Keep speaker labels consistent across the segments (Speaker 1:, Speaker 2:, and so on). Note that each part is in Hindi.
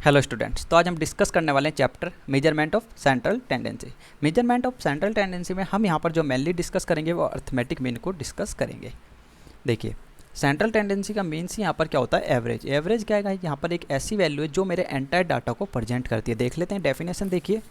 Speaker 1: हेलो स्टूडेंट्स, तो आज हम डिस्कस करने वाले हैं chapter measurement of central tendency. Measurement of central tendency में हम यहाँ पर जो मेनली डिस्कस करेंगे वो अर्थमेटिक मीन को डिस्कस करेंगे। देखिए, सेंट्रल टेंडेंसी का मीन्स यहाँ पर क्या होता है, एवरेज। एवरेज क्या है, यहाँ पर एक ऐसी वैल्यू है जो मेरे एंटायर डाटा को प्रेजेंट करती है। देख लेते हैं डेफिनेशन। देखिए,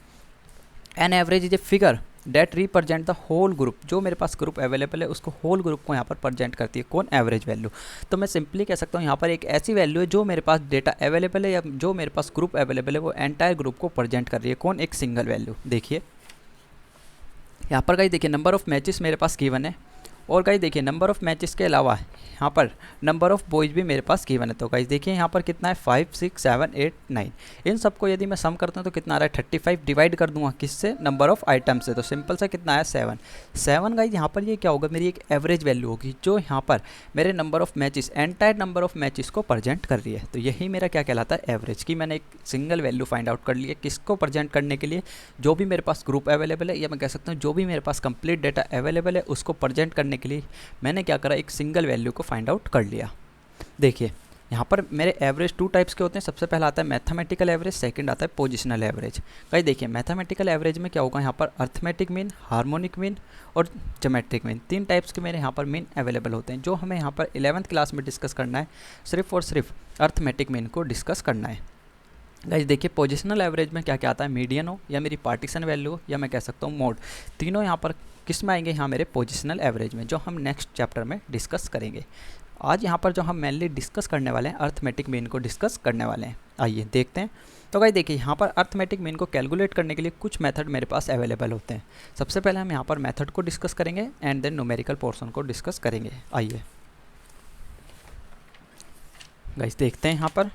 Speaker 1: an average is a figure that represent the whole group. जो मेरे पास ग्रुप अवेलेबल है उसको होल ग्रुप को यहाँ पर प्रेजेंट करती है। कौन? Average value. तो मैं सिंपली कह सकता हूँ यहाँ पर एक ऐसी वैल्यू है जो मेरे पास डेटा अवेलेबल है या जो मेरे पास ग्रुप अवेलेबल है वो एंटायर ग्रुप को प्रेजेंट कर रही है। कौन? एक सिंगल वैल्यू। देखिए यहाँ पर गाइस, देखिए नंबर ऑफ मैचेस मेरे पास गिवन है और गाइस देखिए नंबर ऑफ मैचेस के अलावा यहाँ पर नंबर ऑफ बॉयज़ भी मेरे पास गिवन है। तो गाइस देखिए यहाँ पर कितना है, 5 6 7 8 9। इन सबको यदि मैं सम करता हूँ तो कितना आ रहा है, 35 डिवाइड कर दूंगा किससे, नंबर ऑफ आइटम्स से। तो सिंपल सा कितना है, 7 गाइस। यहाँ पर ये क्या होगा, मेरी एक एवरेज वैल्यू होगी जो यहाँ पर मेरे number of matches, entire number of matches को प्रेजेंट कर रही है। तो यही मेरा क्या कहलाता है, एवरेज। की मैंने एक सिंगल वैल्यू फाइंड आउट कर ली है किसको प्रेजेंट करने के लिए, जो भी मेरे पास ग्रुप अवेलेबल है या मैं कह सकता हूँ जो भी मेरे पास कंप्लीट डेटा अवेलेबल है उसको प्रेजेंट करने के लिए मैंने क्या करा, एक सिंगल वैल्यू को फाइंड आउट कर लिया। देखिए यहाँ पर मेरे एवरेज टू टाइप्स के होते हैं। सबसे पहला आता है मैथमेटिकल एवरेज, सेकंड आता है पोजिशनल एवरेज। भाई देखिए मैथमेटिकल एवरेज में क्या होगा, यहाँ पर अर्थमेटिक मीन, हार्मोनिक मीन और ज्योमेट्रिक मीन, तीन टाइप्स के मेरे यहाँ पर मीन अवेलेबल होते हैं। जो हमें यहाँ पर 11th क्लास में डिस्कस करना है, सिर्फ और सिर्फ अर्थमेटिक मीन को डिस्कस करना है। गाइस देखिए पोजिशनल एवरेज में क्या क्या आता है, मीडियन हो या मेरी पार्टीशन वैल्यू हो या मैं कह सकता हूँ मोड, तीनों यहाँ पर किस में आएंगे, यहाँ मेरे पोजिशनल एवरेज में, जो हम नेक्स्ट चैप्टर में डिस्कस करेंगे। आज यहाँ पर जो हम मेनली डिस्कस करने वाले हैं अर्थमेटिक मीन को डिस्कस करने वाले हैं। आइए देखते हैं। तो गाइस देखिए यहाँ पर अर्थमेटिक मीन को कैलकुलेट करने के लिए कुछ मेथड मेरे पास अवेलेबल होते हैं। सबसे पहले हम यहाँ पर मेथड को डिस्कस करेंगे एंड देन न्यूमेरिकल पोर्शन को डिस्कस करेंगे। आइए गाइस देखते हैं यहाँ पर।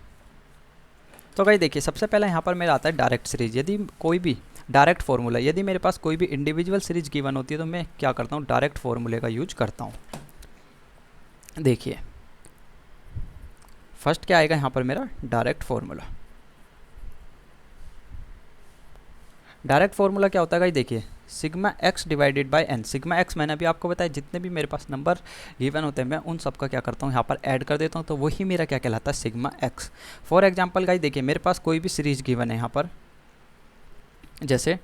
Speaker 1: तो गाइस देखिए सबसे पहले यहाँ पर मेरा आता है डायरेक्ट सीरीज। यदि कोई भी डायरेक्ट फार्मूला, यदि मेरे पास कोई भी इंडिविजुअल सीरीज गिवन होती है तो मैं क्या करता हूँ, डायरेक्ट फार्मूले का यूज करता हूँ। देखिए फर्स्ट क्या आएगा यहाँ पर मेरा, डायरेक्ट फार्मूला। डायरेक्ट फार्मूला क्या होता है गाइस, देखिए sigma X divided by N. Sigma X मैंने अभी आपको बताया, जितने भी मेरे पास नंबर गिवन होते हैं मैं उन सबका क्या करता हूँ यहाँ पर ऐड कर देता हूँ, तो वही मेरा क्या कहलाता है, sigma x. For example guys देखिए मेरे पास कोई भी सीरीज गिवन है यहाँ पर, जैसे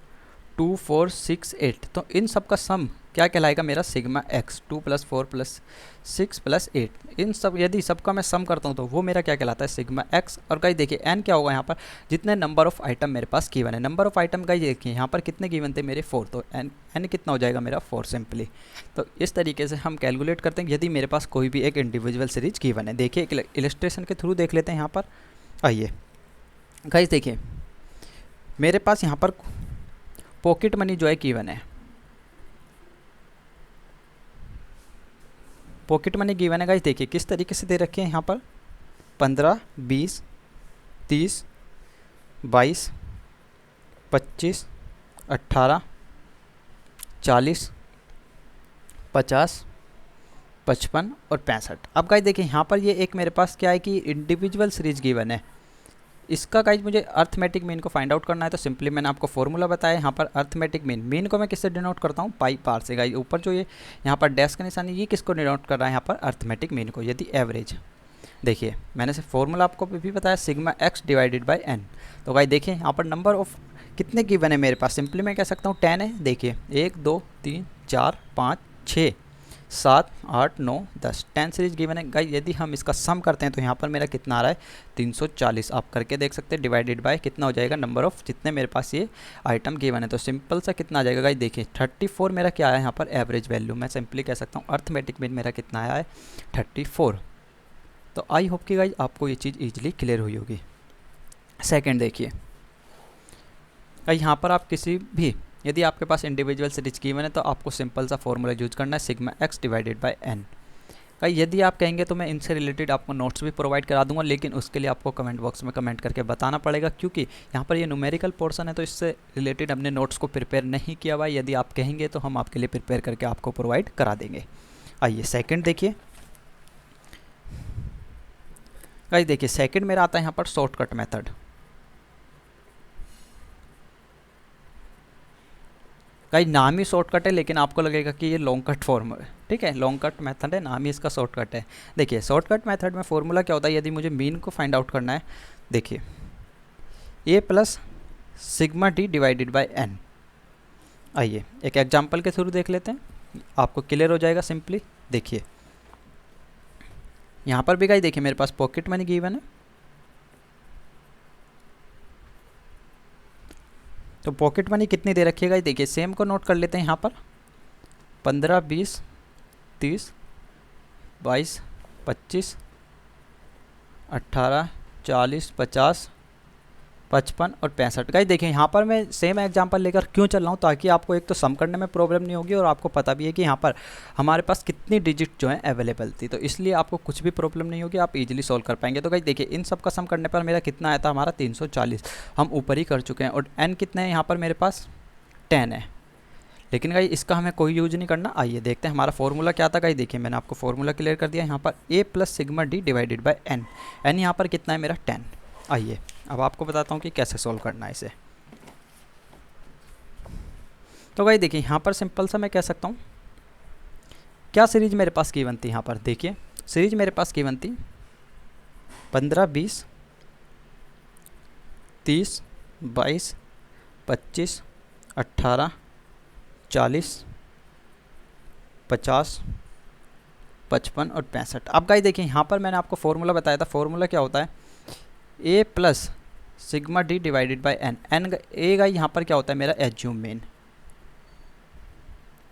Speaker 1: 2 4 6 8, तो इन सब का सम क्या कहलाएगा मेरा, सिग्मा एक्स। 2 + 4 + 6 + 8, इन सब यदि सबका मैं सम करता हूँ तो वो मेरा क्या कहलाता है, सिग्मा एक्स। और गाइस देखिए एन क्या होगा यहाँ पर, जितने नंबर ऑफ आइटम मेरे पास गिवन है। नंबर ऑफ आइटम गाइस देखिए यहाँ पर कितने गिवन थे मेरे, 4, तो एन कितना हो जाएगा मेरा, 4 सिंपली। तो इस तरीके से हम कैलकुलेट करते हैं यदि मेरे पास कोई भी एक इंडिविजुअल सीरीज गिवन है। देखिए एक इलस्ट्रेशन के थ्रू देख लेते हैं यहाँ पर। आइए गाइस देखिए मेरे पास यहाँ पर पॉकेट मनी जो है गिवन है, पॉकेट मनी गिवन है गाइस। देखिए किस तरीके से दे रखे हैं यहाँ पर, 15 20 30 22 25 18 40 50 55 और 65। अब गाइस देखिए यहाँ पर ये एक मेरे पास क्या है कि इंडिविजुअल सीरीज गिवन है। इसका गाइज मुझे अर्थमेटिक मीन को फाइंड आउट करना है, तो सिंपली मैंने आपको फॉर्मूला बताया यहाँ पर अर्थमेटिक मीन। मीन को मैं किससे डिनोट करता हूँ, पाई पार से। गाइज ऊपर जो ये यहाँ पर डैश का निशान है ये किसको डिनोट कर रहा है, यहाँ पर अर्थमेटिक मीन को। यदि एवरेज, देखिए मैंने से फॉर्मूला आपको भी बताया, sigma X divided by N. तो गाइज देखिए यहाँ पर नंबर ऑफ कितने गिवन है मेरे पास, सिंपली मैं कह सकता हूँ 10 है। देखिए 1 2 3 4 5 6 7 8 9 10, 10 सीरीज गिवन है गाइस। यदि हम इसका सम करते हैं तो यहाँ पर मेरा कितना आ रहा है, 340। आप करके देख सकते हैं, डिवाइडेड बाय कितना हो जाएगा, नंबर ऑफ जितने मेरे पास ये आइटम गिवन है। तो सिंपल सा कितना आ जाएगा गाइस, देखिए 34 मेरा क्या आया यहाँ पर, एवरेज वैल्यू। मैं सिंपली कह सकता हूँ अर्थमेटिक मीन मेरा कितना आया है, 34। तो आई होप कि गाइस आपको ये चीज़ ईजिली क्लियर हुई होगी। सेकेंड देखिए यहाँ पर आप किसी भी, यदि आपके पास इंडिविजुअल सीरीज गिवन है तो आपको सिंपल सा फॉर्मूला यूज करना है, sigma X divided by N. यदि आप कहेंगे तो मैं इनसे रिलेटेड आपको नोट्स भी प्रोवाइड करा दूंगा, लेकिन उसके लिए आपको कमेंट बॉक्स में कमेंट करके बताना पड़ेगा, क्योंकि यहाँ पर ये न्यूमेरिकल पोर्शन है तो इससे रिलेटेड हमने नोट्स को प्रिपेयर नहीं किया हुआ। यदि आप कहेंगे तो हम आपके लिए प्रिपेयर करके आपको प्रोवाइड करा देंगे। आइए सेकेंड देखिए गाइस, देखिए सेकेंड मेरा आता है यहाँ पर शॉर्टकट मेथड। गाइस नाम ही शॉर्टकट है, लेकिन आपको लगेगा कि ये लॉन्ग कट फॉर्म है, ठीक है, लॉन्ग कट मेथड है, नाम ही इसका शॉर्टकट है। देखिए शॉर्टकट मेथड में फॉर्मूला क्या होता है, यदि मुझे मीन को फाइंड आउट करना है, देखिए A plus sigma D divided by N. आइए एक एग्जांपल के थ्रू देख लेते हैं, आपको क्लियर हो जाएगा सिंपली। देखिए यहाँ पर भी गाइस देखिए मेरे पास पॉकेट मनी गिवन है, तो पॉकेट मनी कितनी दे रखी है गाइस, देखिए सेम को नोट कर लेते हैं यहाँ पर 15, 20, 30, 22, 25, 18, 40, 50, 55 और 65। गाइस देखिए यहाँ पर मैं सेम एग्जांपल लेकर क्यों चल रहा हूँ, ताकि आपको एक तो सम करने में प्रॉब्लम नहीं होगी और आपको पता भी है कि यहाँ पर हमारे पास कितनी डिजिट जो है अवेलेबल थी, तो इसलिए आपको कुछ भी प्रॉब्लम नहीं होगी, आप इजीली सॉल्व कर पाएंगे। तो गाइस देखिए इन सब का सम करने पर मेरा कितना आया था, हमारा 340 हम ऊपर ही कर चुके हैं। और एन कितने हैं यहाँ पर मेरे पास 10 है, लेकिन गाइस इसका हमें कोई यूज नहीं करना। आइए देखते हैं हमारा फॉर्मूला क्या था। गाइस देखिए मैंने आपको फॉर्मूला क्लियर कर दिया यहाँ पर, A plus sigma D divided by N. N यहाँ पर कितना है मेरा 10। आइए अब आपको बताता हूँ कि कैसे सॉल्व करना है इसे। तो गाइस देखिए यहाँ पर सिंपल सा मैं कह सकता हूँ, क्या सीरीज मेरे पास गिवन थी यहाँ पर, देखिए सीरीज मेरे पास गिवन थी 15, 20, 30, 22, 25, 18, 40, 50, 55 और 65। अब गाइस देखिए यहाँ पर मैंने आपको फॉर्मूला बताया था, फॉर्मूला क्या होता है, A plus sigma D divided by N. N A guys यहाँ पर क्या होता है मेरा एज्यूम मीन।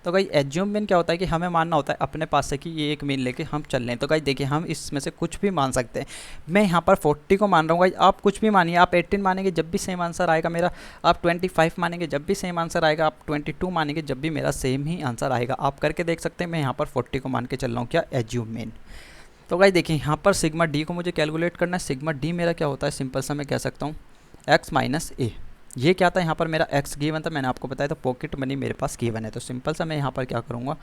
Speaker 1: तो गाइस एज्यूम मीन क्या होता है कि हमें मानना होता है अपने पास से कि ये एक मीन लेके हम चल रहे हैं। तो गाइस देखिए हम इसमें से कुछ भी मान सकते हैं, मैं यहाँ पर 40 को मान रहा हूँ गाइस, आप कुछ भी मानिए, आप 18 मानेंगे जब भी सेम आंसर आएगा मेरा, आप 25 मानेंगे जब भी सेम आंसर आएगा, आप 22 मानेंगे जब भी मेरा सेम ही आंसर आएगा। आप करके देख सकते हैं, मैं यहाँ पर 40 को मान के चल रहा हूँ क्या, एज्यूम मीन। तो गाइस देखिए यहाँ पर सिग्मा डी को मुझे कैलकुलेट करना है। सिग्मा डी मेरा क्या होता है, सिंपल सा मैं कह सकता हूँ एक्स माइनस ए। ये क्या था यहाँ पर मेरा एक्स गिवन था, मैंने आपको बताया था पॉकेट मनी मेरे पास गिवन है। तो सिंपल सा मैं यहाँ पर क्या करूँगा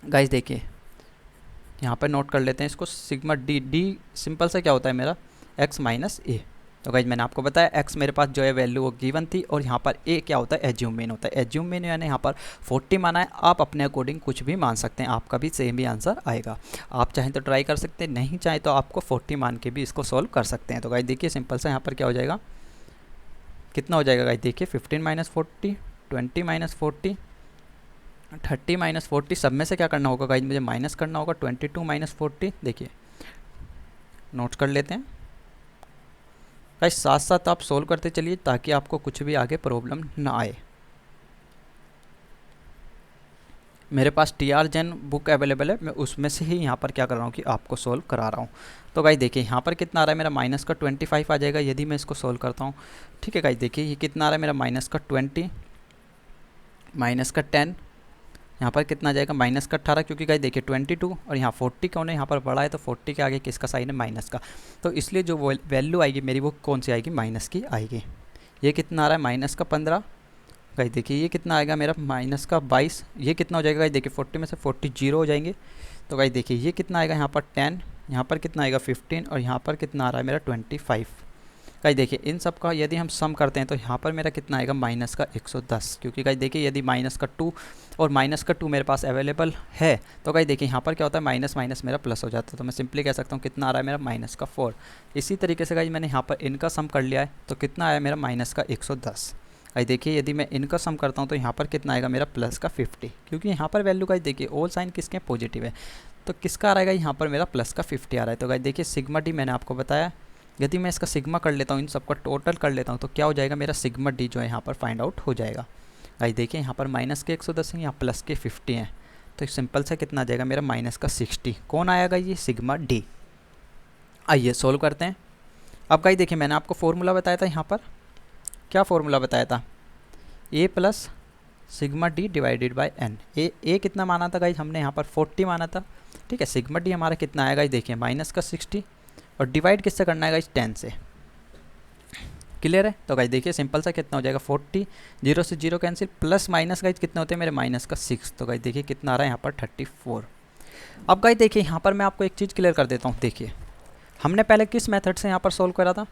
Speaker 1: गाइस, देखिए यहाँ पर नोट कर लेते हैं इसको, सिग्मा डी, डी सिंपल सा क्या होता है मेरा एक्स माइनस ए। तो गाइस मैंने आपको बताया एक्स मेरे पास जो है वैल्यू वो गिवन थी, और यहाँ पर ए क्या होता है, एज्यूम मीन होता है। एज्यूम मीन यानी यहाँ पर 40 माना है, आप अपने अकॉर्डिंग कुछ भी मान सकते हैं, आपका भी सेम ही आंसर आएगा। आप चाहें तो ट्राई कर सकते हैं, नहीं चाहें तो आपको 40 मान के भी इसको सॉल्व कर सकते हैं। तो गाइस देखिए सिंपल सा यहाँ पर क्या हो जाएगा, कितना हो जाएगा गाइस, देखिए 15 माइनस 40, 20 माइनस 40, 30 माइनस 40, सब में से क्या करना होगा गाइस, मुझे माइनस करना होगा 22 माइनस 40। देखिए नोट कर लेते हैं गाइस, साथ साथ आप सोल्व करते चलिए ताकि आपको कुछ भी आगे प्रॉब्लम ना आए। मेरे पास TR जैन बुक अवेलेबल है, मैं उसमें से ही यहाँ पर क्या कर रहा हूँ कि आपको सोल्व करा रहा हूँ। तो गाइस देखिए यहाँ पर कितना आ रहा है मेरा, माइनस का 25 आ जाएगा यदि मैं इसको सोल्व करता हूँ। ठीक है गाइस देखिए ये कितना आ रहा है मेरा, माइनस का 20, माइनस का 10, यहाँ पर कितना आ जाएगा माइनस का 18, क्योंकि गाइस देखिए 22 और यहाँ 40 कौन है, यहाँ पर बड़ा है, तो 40 के आगे किसका साइन है, माइनस का। तो इसलिए जो वैल्यू आएगी मेरी वो कौन सी आएगी, माइनस की आएगी। ये कितना आ रहा है, माइनस का 15। गाइस देखिए ये कितना आएगा मेरा, माइनस का 22। ये कितना हो जाएगा गाइस, देखिए 40 में से 40 जीरो हो जाएंगे। तो गाइस देखिए ये कितना आएगा, यहाँ पर 10, यहाँ पर कितना आएगा 15, और यहाँ पर कितना आ रहा है मेरा 25। गाइस देखिए इन सब का यदि हम सम करते हैं तो यहाँ पर मेरा कितना आएगा, माइनस का 110। क्योंकि गाइस देखिए यदि माइनस का 2 और माइनस का 2 मेरे पास अवेलेबल है, तो गाइस देखिए यहाँ पर क्या होता है, माइनस माइनस मेरा प्लस हो जाता है। तो मैं सिंपली कह सकता हूँ कितना आ रहा है मेरा, माइनस का 4। इसी तरीके से गाइस मैंने यहाँ पर इनका सम कर लिया है, तो कितना आया मेरा, माइनस का 110। गाइस देखिए यदि मैं इनका सम करता हूँ तो यहाँ पर कितना आएगा मेरा, प्लस का 50। क्योंकि यहाँ पर वैल्यू गाइस देखिए ऑल साइन किसके पॉजिटिव है, तो किसका आ रहा है यहाँ पर मेरा, प्लस का 50 आ रहा है। तो गाइस देखिए सिग्मा डी मैंने आपको बताया, यदि मैं इसका सिग्मा कर लेता हूँ, इन सबका टोटल कर लेता हूँ, तो क्या हो जाएगा मेरा, सिग्मा डी जो है यहाँ पर फाइंड आउट हो जाएगा। गाइस देखिए यहाँ पर माइनस के 110 है, यहाँ प्लस के 50 हैं, तो सिंपल से कितना आ जाएगा मेरा, माइनस का 60। कौन आएगा, ये सिग्मा डी। आइए सोल्व करते हैं। अब गाइस देखिए मैंने आपको फॉर्मूला बताया था, यहाँ पर क्या फॉर्मूला बताया था, A plus sigma D divided by N. A कितना माना था गाइस, हमने यहाँ पर 40 माना था। ठीक है, सिग्मा डी हमारा कितना आएगा, देखिए माइनस का 60, और डिवाइड किससे करना है गाइस, 10 से। क्लियर है। तो गाइस देखिए सिंपल सा कितना हो जाएगा, 40, 0 से 0 कैंसिल, प्लस माइनस गाइस कितने होते हैं मेरे, माइनस का 6। तो गाइस देखिए कितना आ रहा है यहाँ पर 34। अब गाइस देखिए यहाँ पर मैं आपको एक चीज़ क्लियर कर देता हूँ। देखिए हमने पहले किस मेथड से यहाँ पर सोल्व करा था,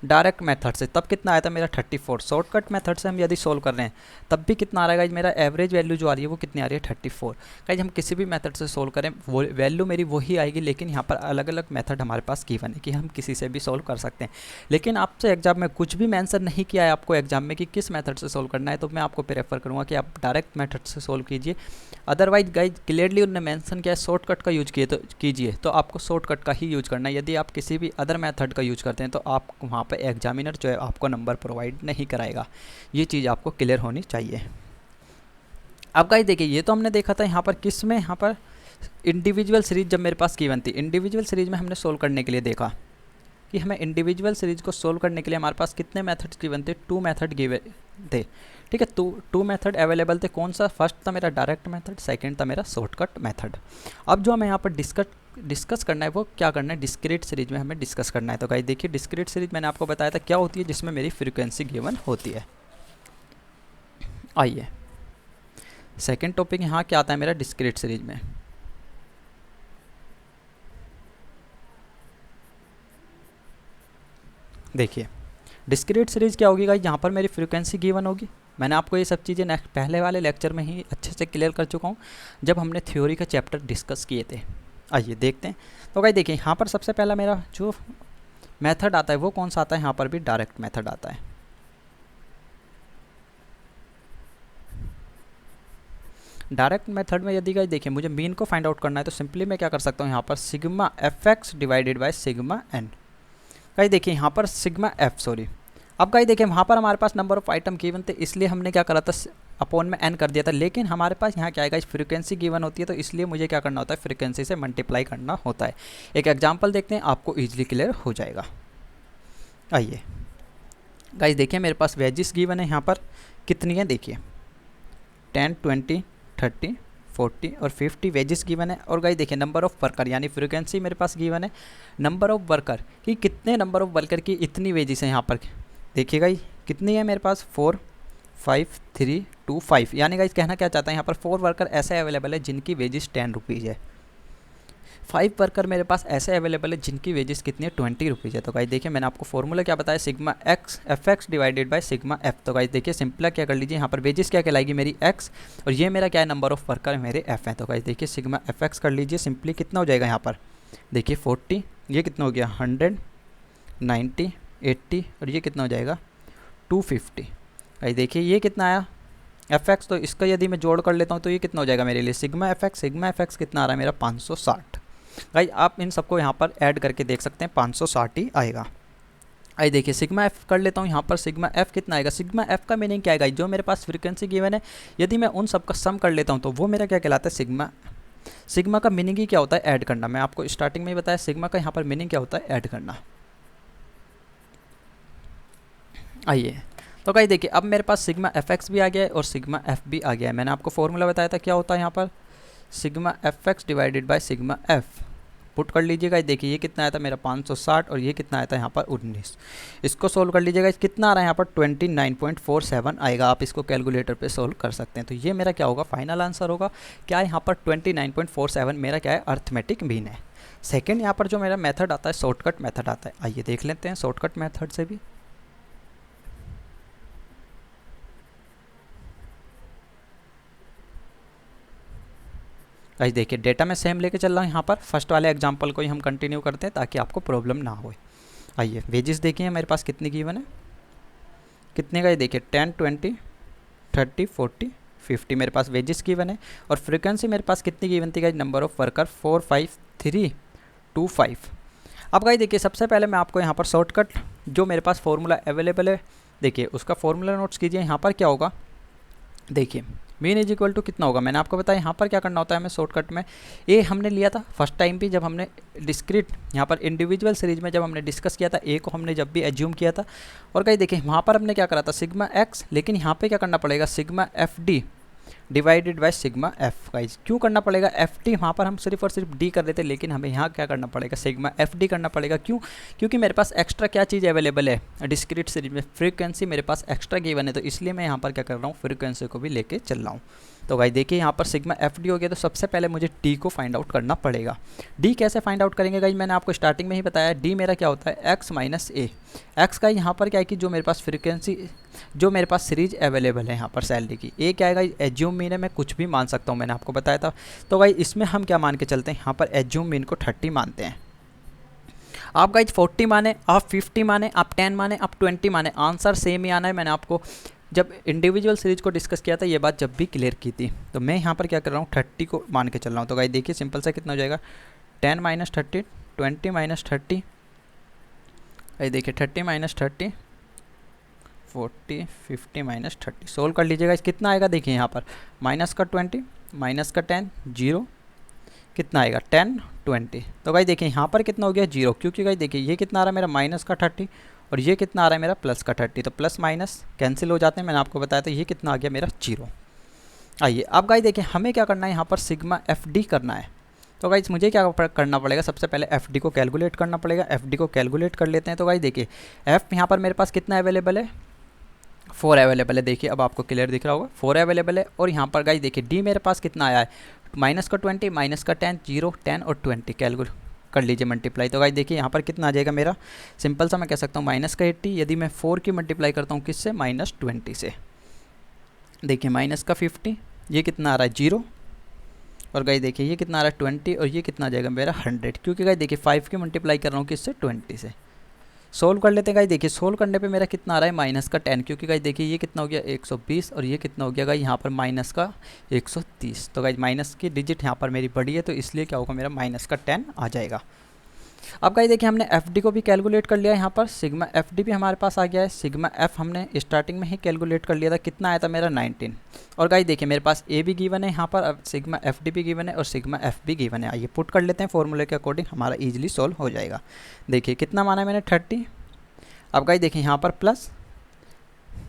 Speaker 1: डायरेक्ट मेथड से, तब कितना आया था मेरा 34। शॉर्टकट मेथड से हम यदि सोल्व कर रहे हैं तब भी कितना आ रहा है गाइज, मेरा एवरेज वैल्यू जो आ रही है वो कितनी आ रही है 34। गाइज हम किसी भी मेथड से सोल्व करें वो वैल्यू मेरी वही आएगी, लेकिन यहाँ पर अलग अलग मेथड हमारे पास गिवन है कि हम किसी से भी सोल्व कर सकते हैं। लेकिन आपसे एग्जाम में कुछ भी मेंशन नहीं किया है आपको एग्जाम में कि किस मेथड से सोल्व करना है, तो मैं आपको प्रेफर करूँगा कि आप डायरेक्ट मेथड से सोल्व कीजिए। अदरवाइज गाइज क्लियरली उन्होंने मेंशन किया है शॉर्टकट का यूज कीजिए, तो आपको शॉर्टकट का ही यूज करना है। यदि आप किसी भी अदर मेथड का यूज करते हैं तो आप वहाँ पे एग्जामिनर जो है आपको नंबर प्रोवाइड नहीं कराएगा। ये चीज़ आपको क्लियर होनी चाहिए। अब गाइस देखिए, ये तो हमने देखा था यहाँ पर किस में, यहाँ पर इंडिविजुअल सीरीज जब मेरे पास गिवन थी, इंडिविजुअल सीरीज में हमने सोल्व करने के लिए देखा कि हमें इंडिविजुअल सीरीज को सोल्व करने के लिए हमारे पास कितने मेथड्स गिवन थे, 2 मेथड गिवे थे। ठीक है, 2 मेथड अवेलेबल थे। कौन सा? फर्स्ट था मेरा डायरेक्ट मेथड, सेकंड था मेरा शॉर्टकट मेथड। अब जो हमें यहाँ पर डिस्कस करना है वो क्या करना है, डिस्क्रीट सीरीज में हमें डिस्कस करना है। तो गाइस देखिए, डिस्क्रीट सीरीज मैंने आपको बताया था क्या होती है, जिसमें मेरी फ्रीक्वेंसी गिवन होती है। आइए सेकेंड टॉपिक यहाँ क्या आता है मेरा डिस्क्रीट सीरीज में। देखिए डिस्क्रीट सीरीज क्या होगी गाइस, यहाँ पर मेरी फ्रीक्वेंसी गिवन होगी। मैंने आपको ये सब चीज़ें नेक्स्ट पहले वाले लेक्चर में ही अच्छे से क्लियर कर चुका हूँ जब हमने थ्योरी का चैप्टर डिस्कस किए थे। आइए देखते हैं। तो गाइस देखिए, यहाँ पर सबसे पहला मेरा जो मेथड आता है वो कौन सा आता है, यहाँ पर भी डायरेक्ट मेथड आता है। डायरेक्ट मेथड में यदि गाइस देखिए मुझे मीन को फाइंड आउट करना है तो सिंपली मैं क्या कर सकता हूँ, यहाँ पर sigma F X divided by sigma N. Guys देखिए यहाँ पर सिग्मा एफ, सॉरी, अब गाइस देखिए वहाँ पर हमारे पास नंबर ऑफ आइटम गिवन थे, इसलिए हमने क्या करा था अपॉन में एन कर दिया था। लेकिन हमारे पास यहाँ क्या आएगा, इस फ्रीक्वेंसी गिवन होती है तो इसलिए मुझे क्या करना होता है, फ्रीक्वेंसी से मल्टीप्लाई करना होता है। एक एग्जाम्पल देखते हैं, आपको ईजिली क्लियर हो जाएगा। आइए गाइस देखिए, मेरे पास वेजिस गिवन है यहाँ पर कितनी है, देखिए 10, 20, 30, 40 और 50 वेजेस गिवन है। और गाइस देखिए नंबर ऑफ वर्कर यानी फ्रीक्वेंसी मेरे पास गिवन है, नंबर ऑफ वर्कर कि कितने नंबर ऑफ वर्कर की इतनी वेजेस हैं यहाँ पर। देखिए गाइस कितनी है मेरे पास, 4, 5, 3, 2, 5, यानी गाइस कहना क्या चाहता है यहाँ पर 4 वर्कर ऐसे अवेलेबल है जिनकी वेजेस 10 रुपीज़ है, 5 वर्कर मेरे पास ऐसे अवेलेबल है जिनकी वेजेस कितनी है 20 रुपीज़ है। तो गाइस देखिए मैंने आपको फॉर्मूला क्या बताया, sigma x F X divided by sigma F. तो गाइस देखिए सिंपल क्या कर लीजिए, यहाँ पर वेजेस क्या कहलाएगी मेरी एक्स, और ये मेरा क्या है नंबर ऑफ वर्कर मेरे एफ है। तो गाइस देखिए सिग्मा एफ एक्स कर लीजिए, सिंपली कितना हो जाएगा यहाँ पर, देखिए 40, ये कितना हो गया 100, 90, 80 और ये कितना हो जाएगा 250। गाइस देखिए ये कितना आया एफ एक्स, तो इसका यदि मैं जोड़ कर लेता हूँ तो ये कितना हो जाएगा मेरे लिए सिग्मा एफ एक्स कितना आ रहा है मेरा 560। गाइस आप इन सबको यहाँ पर ऐड करके देख सकते हैं 560 ही आएगा। आइए देखिए सिग्मा एफ कर लेता हूँ, यहाँ पर सिग्मा एफ कितना आएगा, सिग्मा एफ का मीनिंग क्या आएगा, जो मेरे पास फ्रीक्वेंसी गिवन है यदि मैं उन सब का सम कर लेता हूँ तो वो मेरा क्या कहलाता है सिग्मा। सिग्मा का मीनिंग ही क्या होता है, ऐड करना। मैं आपको स्टार्टिंग में ही बताया सिग्मा का यहाँ पर मीनिंग क्या होता है, ऐड करना। आइए तो गाइस देखिए अब मेरे पास सिग्मा एफ एक्स भी आ गया है और सिग्मा एफ भी आ गया है। मैंने आपको फॉर्मूला बताया था क्या होता है यहाँ पर, sigma F X divided by sigma F. Put कर लीजिएगा, देखिए ये कितना आया था मेरा 560 और ये कितना आया था यहाँ पर 19। इसको सोल्व कर लीजिएगा, कितना आ रहा है यहाँ पर 29.47 आएगा। आप इसको कैलकुलेटर पे सोल्व कर सकते हैं। तो ये मेरा क्या होगा, फाइनल आंसर होगा क्या, यहाँ पर 29.47 मेरा क्या है, अर्थमेटिक मीन है। सेकेंड यहाँ पर जो मेरा मेथड आता है शॉर्टकट मेथड आता है, आइए देख लेते हैं शॉर्टकट मेथड से भी। गाइस देखिए डेटा में सेम लेके चल रहा हूँ, यहाँ पर फर्स्ट वाले एग्जांपल को ही हम कंटिन्यू करते हैं ताकि आपको प्रॉब्लम ना हो। आइए वेजेस देखिए मेरे पास कितनी गिवन है, कितने का, ये देखिए 10, 20, 30, 40, 50 मेरे पास वेजेस गिवन है। और फ्रीक्वेंसी मेरे पास कितनी गिवन थी गाइस, नंबर ऑफ वर्कर 4, 5, 3, 2, 5। अब गाइस देखिए सबसे पहले मैं आपको यहाँ पर शॉर्टकट जो मेरे पास फॉर्मूला अवेलेबल है, देखिए उसका फॉर्मूला नोट्स कीजिए। यहाँ पर क्या होगा, देखिए मीन इज इक्वल टू कितना होगा, मैंने आपको बताया यहाँ पर क्या करना होता है हमें शॉर्टकट में। ए हमने लिया था फर्स्ट टाइम भी जब हमने डिस्क्रीट यहाँ पर इंडिविजुअल सीरीज में जब हमने डिस्कस किया था, ए को हमने जब भी एज्यूम किया था। और कहीं देखिए वहाँ पर हमने क्या करा था सिग्मा एक्स, लेकिन यहाँ पे क्या करना पड़ेगा sigma F D divided by sigma F. Guys क्यों करना पड़ेगा एफ डी, वहाँ पर हम सिर्फ और सिर्फ डी कर देते, लेकिन हमें यहाँ क्या करना पड़ेगा, सिग्मा एफ डी करना पड़ेगा। क्यों? क्योंकि मेरे पास एक्स्ट्रा क्या चीज़ अवेलेबल है डिस्क्रीट सीरीज में, फ्रीक्वेंसी मेरे पास एक्स्ट्रा गिवन है, तो इसलिए मैं यहाँ पर क्या कर रहा हूँ, फ्रीक्वेंसी को भी लेके चल रहा हूँ। तो गाइस देखिए यहाँ पर सिग्मा एफ डी हो गया, तो सबसे पहले मुझे डी को फाइंड आउट करना पड़ेगा। डी कैसे फाइंड आउट करेंगे गाइस, मैंने आपको स्टार्टिंग में ही बताया, डी मेरा क्या होता है एक्स माइनस ए। एक्स का यहाँ पर क्या है कि जो मेरे पास फ्रीक्वेंसी, जो मेरे पास सीरीज अवेलेबल है यहाँ पर सैलरी की, ए क्या है गाइस, एज्यूम मीन है, मैं कुछ भी मान सकता हूँ, मैंने आपको बताया था। तो गाइस इसमें हम क्या मान के चलते हैं, यहाँ पर एज्यूम मीन को 30 मानते हैं। आप गाइस 40 माने, आप 50 माने, आप 10 माने, आप 20 माने, आंसर सेम ही आना है। मैंने आपको जब इंडिविजुअल सीरीज को डिस्कस किया था ये बात जब भी क्लियर की थी, तो मैं यहाँ पर क्या कर रहा हूँ 30 को मान के चल रहा हूँ। तो गाइस देखिए सिंपल सा कितना हो जाएगा, 10 माइनस 30, 20 माइनस 30, गाइस देखिए 30 माइनस 30, 40, 50 माइनस 30, सोल्व कर लीजिएगा। इस कितना आएगा, देखिए यहाँ पर माइनस का 20, माइनस का 10, जीरो, कितना आएगा 10, 20। तो गाइस देखिए यहाँ पर कितना हो गया, जीरो, क्योंकि गाइस देखिए ये कितना आ रहा है मेरा माइनस का 30 और ये कितना आ रहा है मेरा प्लस का 30, तो प्लस माइनस कैंसिल हो जाते हैं, मैंने आपको बताया था। ये कितना आ गया मेरा जीरो। आइए अब गाइस देखिए हमें क्या करना है, यहाँ पर सिग्मा एफ डी करना है। तो गाइस मुझे क्या करना पड़ेगा, सबसे पहले एफ डी को कैलकुलेट करना पड़ेगा। एफ डी को कैलकुलेट कर लेते हैं। तो गाइस देखिए एफ यहाँ पर मेरे पास कितना अवेलेबल है, 4 अवेलेबल है। देखिए अब आपको क्लियर दिख रहा होगा, 4 अवेलेबल है। और यहाँ पर गाइस देखिए डी मेरे पास कितना आया है, माइनस का 20, माइनस का 10, जीरो, 10 और 20, कैलकुलेट कर लीजिए मल्टीप्लाई। तो गाइस देखिए यहाँ पर कितना आ जाएगा मेरा, सिंपल सा मैं कह सकता हूँ माइनस का 80, यदि मैं 4 की मल्टीप्लाई करता हूँ किससे, माइनस 20 से। देखिए माइनस का 50, ये कितना आ रहा है जीरो, और गाइस देखिए ये कितना आ रहा है 20, और ये कितना आ जाएगा मेरा 100, क्योंकि गाइस देखिए 5 की मल्टीप्लाई कर रहा हूँ किससे, 20 से। सोल्व कर लेते हैं गाइस, देखिए सोल्व करने पे मेरा कितना आ रहा है, माइनस का 10, क्योंकि गाइस देखिए ये कितना हो गया 120, और ये कितना हो गया गाइस यहाँ पर माइनस का 130। तो गाइस माइनस की डिजिट यहाँ पर मेरी बड़ी है, तो इसलिए क्या होगा मेरा माइनस का 10 आ जाएगा। अब गाइस देखिए हमने एफ डी को भी कैलकुलेट कर लिया, यहाँ पर सिग्मा एफ डी भी हमारे पास आ गया है। सिग्मा एफ हमने स्टार्टिंग में ही कैलकुलेट कर लिया था, कितना आया था मेरा 19। और गाइस देखिए मेरे पास ए भी गिवन है यहाँ पर, अब सिग्मा एफ डी भी गिवन है और सिग्मा एफ भी गिवन है। आइए पुट कर लेते हैं फॉर्मूले के अकॉर्डिंग, हमारा ईजिली सोल्व हो जाएगा। देखिए कितना माना है मैंने 30। अब गाइस देखिए यहाँ पर प्लस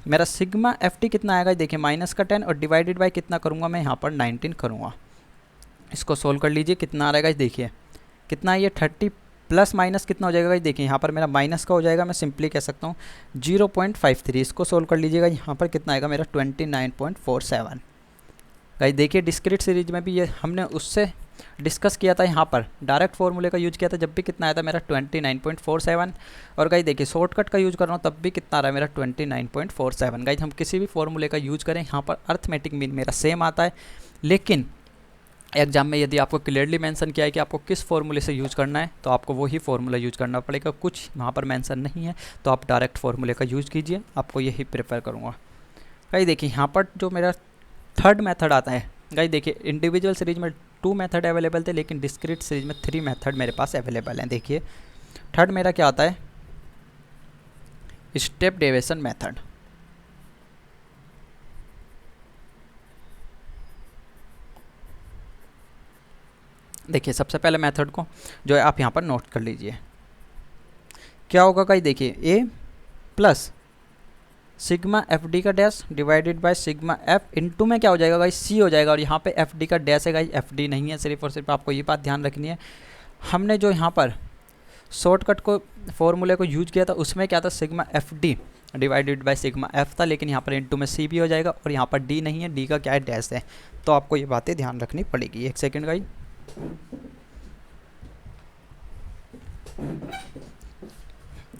Speaker 1: मेरा सिग्मा एफ टी कितना आएगा, देखिए माइनस का 10 और डिवाइडेड बाय कितना करूँगा मैं यहाँ पर 19 करूँगा। इसको सोल्व कर लीजिए, कितना आ रहा है देखिए कितना ये 30 प्लस माइनस कितना हो जाएगा गाइस, देखिए यहाँ पर मेरा माइनस का हो जाएगा, मैं सिंपली कह सकता हूँ 0.53। इसको सोल्व कर लीजिएगा, यहाँ पर कितना आएगा मेरा 29.47। गाइस देखिए डिस्क्रीट सीरीज में भी ये हमने उससे डिस्कस किया था, यहाँ पर डायरेक्ट फार्मूले का यूज किया था, जब भी कितना आया था मेरा 29.47। और गाइस देखिए शॉर्टकट का यूज कर रहा हूँ तब भी कितना आ रहा है मेरा 29.47। गाइस हम किसी भी फार्मूले का यूज करें, यहाँ पर अर्थमेटिक मीन मेरा सेम आता है, लेकिन एग्जाम में यदि आपको क्लियरली मेंशन किया है कि आपको किस फॉर्मूले से यूज़ करना है, तो आपको वही फार्मूला यूज़ करना पड़ेगा। कुछ वहाँ पर मेंशन नहीं है तो आप डायरेक्ट फार्मूले का यूज़ कीजिए, आपको यही प्रेफर करूँगा। गाइस देखिए यहाँ पर जो मेरा थर्ड मेथड आता है, गाइस देखिए इंडिविजुअल सीरीज में 2 मेथड अवेलेबल थे, लेकिन डिस्क्रीट सीरीज में 3 मेथड मेरे पास अवेलेबल हैं। देखिए थर्ड मेरा क्या आता है, स्टेप डेविएशन मेथड। देखिए सबसे पहले मेथड को जो है आप यहाँ पर नोट कर लीजिए, क्या होगा गाइस देखिए A plus sigma F D का dash divided by sigma F into में क्या हो जाएगा गाइस सी हो जाएगा, और यहाँ पे एफ डी का डैश है गाइस, एफ डी नहीं है, सिर्फ और सिर्फ आपको ये बात ध्यान रखनी है। हमने जो यहाँ पर शॉर्टकट को फॉर्मूले को यूज किया था उसमें क्या था, sigma F D divided by sigma F था, लेकिन यहाँ पर इनटू में सी भी हो जाएगा, और यहाँ पर डी नहीं है, डी का क्या है डैश है। तो आपको ये बातें ध्यान रखनी पड़ेगी। एक सेकेंड गाइस,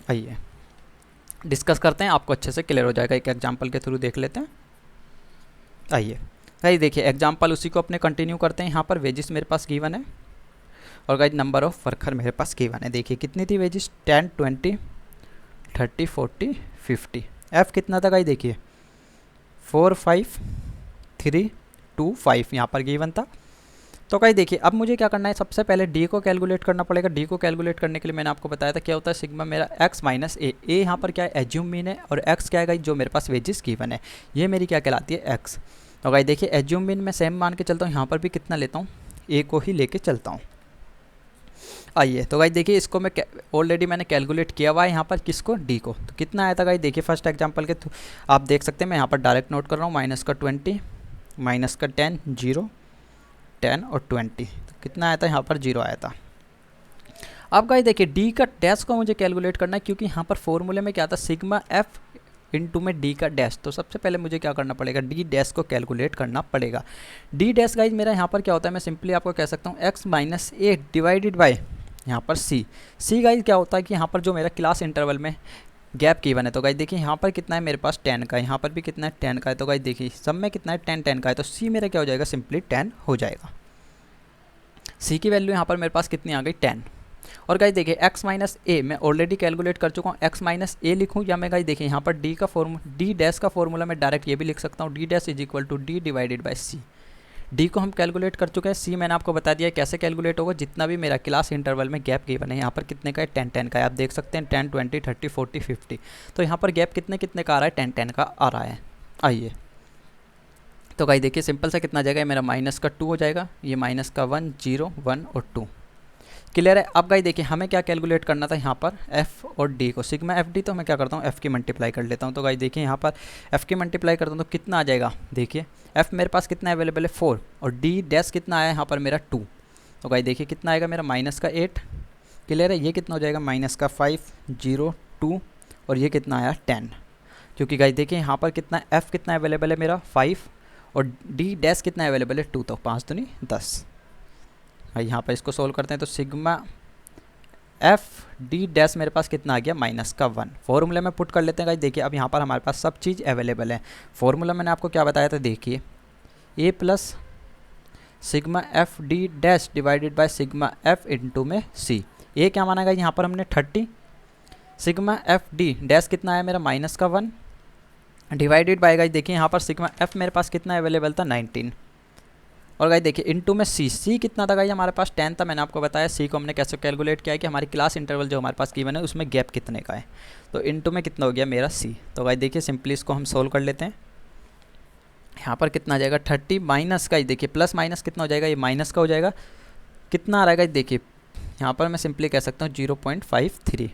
Speaker 1: आइए डिस्कस करते हैं, आपको अच्छे से क्लियर हो जाएगा। एक एग्जांपल के थ्रू देख लेते हैं। आइए गाइस देखिए एग्जांपल उसी को अपने कंटिन्यू करते हैं। यहाँ पर वेजिस मेरे पास गिवन है और गाइस नंबर ऑफ वर्कर मेरे पास गिवन है। देखिए कितनी थी वेजिस, 10, 20, 30, 40, 50। एफ कितना था गाइस, देखिए 4, 5, 3, 2, 5 यहाँ पर गिवन था। तो गाइस देखिए अब मुझे क्या करना है, सबसे पहले डी को कैलकुलेट करना पड़ेगा। डी को कैलकुलेट करने के लिए मैंने आपको बताया था क्या होता है, सिग्मा मेरा एक्स माइनस ए। ए यहाँ पर क्या है, एज्यूम मीन है, और एक्स क्या है गाइस, जो मेरे पास वेजिस गिवन है, ये मेरी क्या कहलाती है, एक्स। तो गाइस देखिए एज्यूम मीन मैं सेम मान के चलता हूँ, यहाँ पर भी कितना लेता हूँ, ए को ही लेके चलता हूँ। आइए तो गाइस देखिए इसको मैं ऑलरेडी मैंने कैलकुलेट किया हुआ है यहाँ पर, किसको, डी को। तो कितना आया था गाइस, देखिए फर्स्ट एग्जाम्पल के आप देख सकते हैं, मैं यहाँ पर डायरेक्ट नोट कर रहा हूँ, माइनस का 20, माइनस का 10, 0, 10 और 20, तो कितना आया था यहाँ पर 0 आया था। अब गाइस देखिए डी का डैश को मुझे कैलकुलेट करना है, क्योंकि यहाँ पर फॉर्मूले में क्या था, सिग्मा एफ इंटू में डी का डैश। तो सबसे पहले मुझे क्या करना पड़ेगा, डी डैश को कैलकुलेट करना पड़ेगा। डी डैश गाइज मेरा यहाँ पर क्या होता है, मैं सिंपली आपको कह सकता हूँ x minus A divided by यहाँ पर सी। सी गाइज क्या होता है कि यहाँ पर जो मेरा क्लास इंटरवल में गैप गिवन है, तो गाइज देखिए यहाँ पर कितना है मेरे पास 10 का है, यहाँ पर भी कितना है 10 का है, तो गाइज देखिए सब में कितना है 10 10 का है, तो सी मेरा क्या हो जाएगा, सिंपली 10 हो जाएगा। सी की वैल्यू यहाँ पर मेरे पास कितनी आ गई 10। और गाइस देखिए x माइनस ए मैं ऑलरेडी कैलकुलेट कर चुका हूँ, x माइनस ए लिखूँ या मैं गाइस देखिए यहाँ पर डी डैश का फॉर्मूला मैं डायरेक्ट ये भी लिख सकता हूँ, D dash is equal to D divided by C. D को हम कैलकुलेट कर चुके हैं, सी मैंने आपको बता दिया कैसे कैलकुलेट होगा, जितना भी मेरा क्लास इंटरवल में गैप गिवन है, यहाँ पर कितने का है 10 10 का है, आप देख सकते हैं 10 20 30 40 50, तो यहाँ पर गैप कितने कितने का आ रहा है, 10 10 का आ रहा है। आइए तो गाइस देखिए सिंपल सा कितना जाएगा, मेरा माइनस का 2 हो जाएगा, ये माइनस का 1 0 1 और 2। क्लियर है। अब गाइस देखिए हमें क्या कैलकुलेट करना था यहाँ पर f और d को, सिग्मा एफ डी, तो मैं क्या करता हूँ f की मल्टीप्लाई कर लेता हूँ। तो गाइस देखिए यहाँ पर f की मल्टीप्लाई करता हूँ तो कितना आ जाएगा, देखिए f मेरे पास कितना अवेलेबल है 4 और d डैश कितना आया यहाँ पर मेरा 2, तो गाइस देखिए कितना आएगा मेरा माइनस का 8। क्लियर है। ये कितना हो जाएगा माइनस का 5 0 2 और ये कितना आया 10, क्योंकि गाइस देखिए यहाँ पर कितना f कितना अवेलेबल है मेरा 5 और d डैश कितना अवेलेबल है 2, तो 5 दूनी 10। यहाँ पर इसको सोल्व करते हैं तो सिग्मा एफ डी डैश मेरे पास कितना आ गया माइनस का 1। फॉर्मूले में पुट कर लेते हैं गाइस, देखिए अब यहाँ पर हमारे पास सब चीज़ अवेलेबल है। फॉर्मूला मैंने आपको क्या बताया था, देखिए A plus sigma F D dash divided by sigma F into में सी। ए क्या माना गया यहाँ पर हमने 30, सिग्मा एफ डी डैश कितना आया मेरा माइनस का 1 डिवाइडेड बाय गाइस देखिए यहाँ पर सिग्मा एफ मेरे पास कितना अवेलेबल था 19, और गाइस देखिए इनटू में सी कितना था गाइस हमारे पास 10 था। मैंने आपको बताया सी को हमने कैसे कैलकुलेट किया है कि हमारी क्लास इंटरवल जो हमारे पास गिवन है उसमें गैप कितने का है, तो इनटू में कितना हो गया मेरा सी। तो गाइस देखिए सिंपली इसको हम सोल्व कर लेते हैं। यहाँ पर कितना आ जाएगा 30 माइनस का, देखिए प्लस माइनस कितना हो जाएगा, ये माइनस का हो जाएगा, कितना आ रहा है गाइस देखिए यहाँ पर मैं सिंपली कह सकता हूँ 0.53।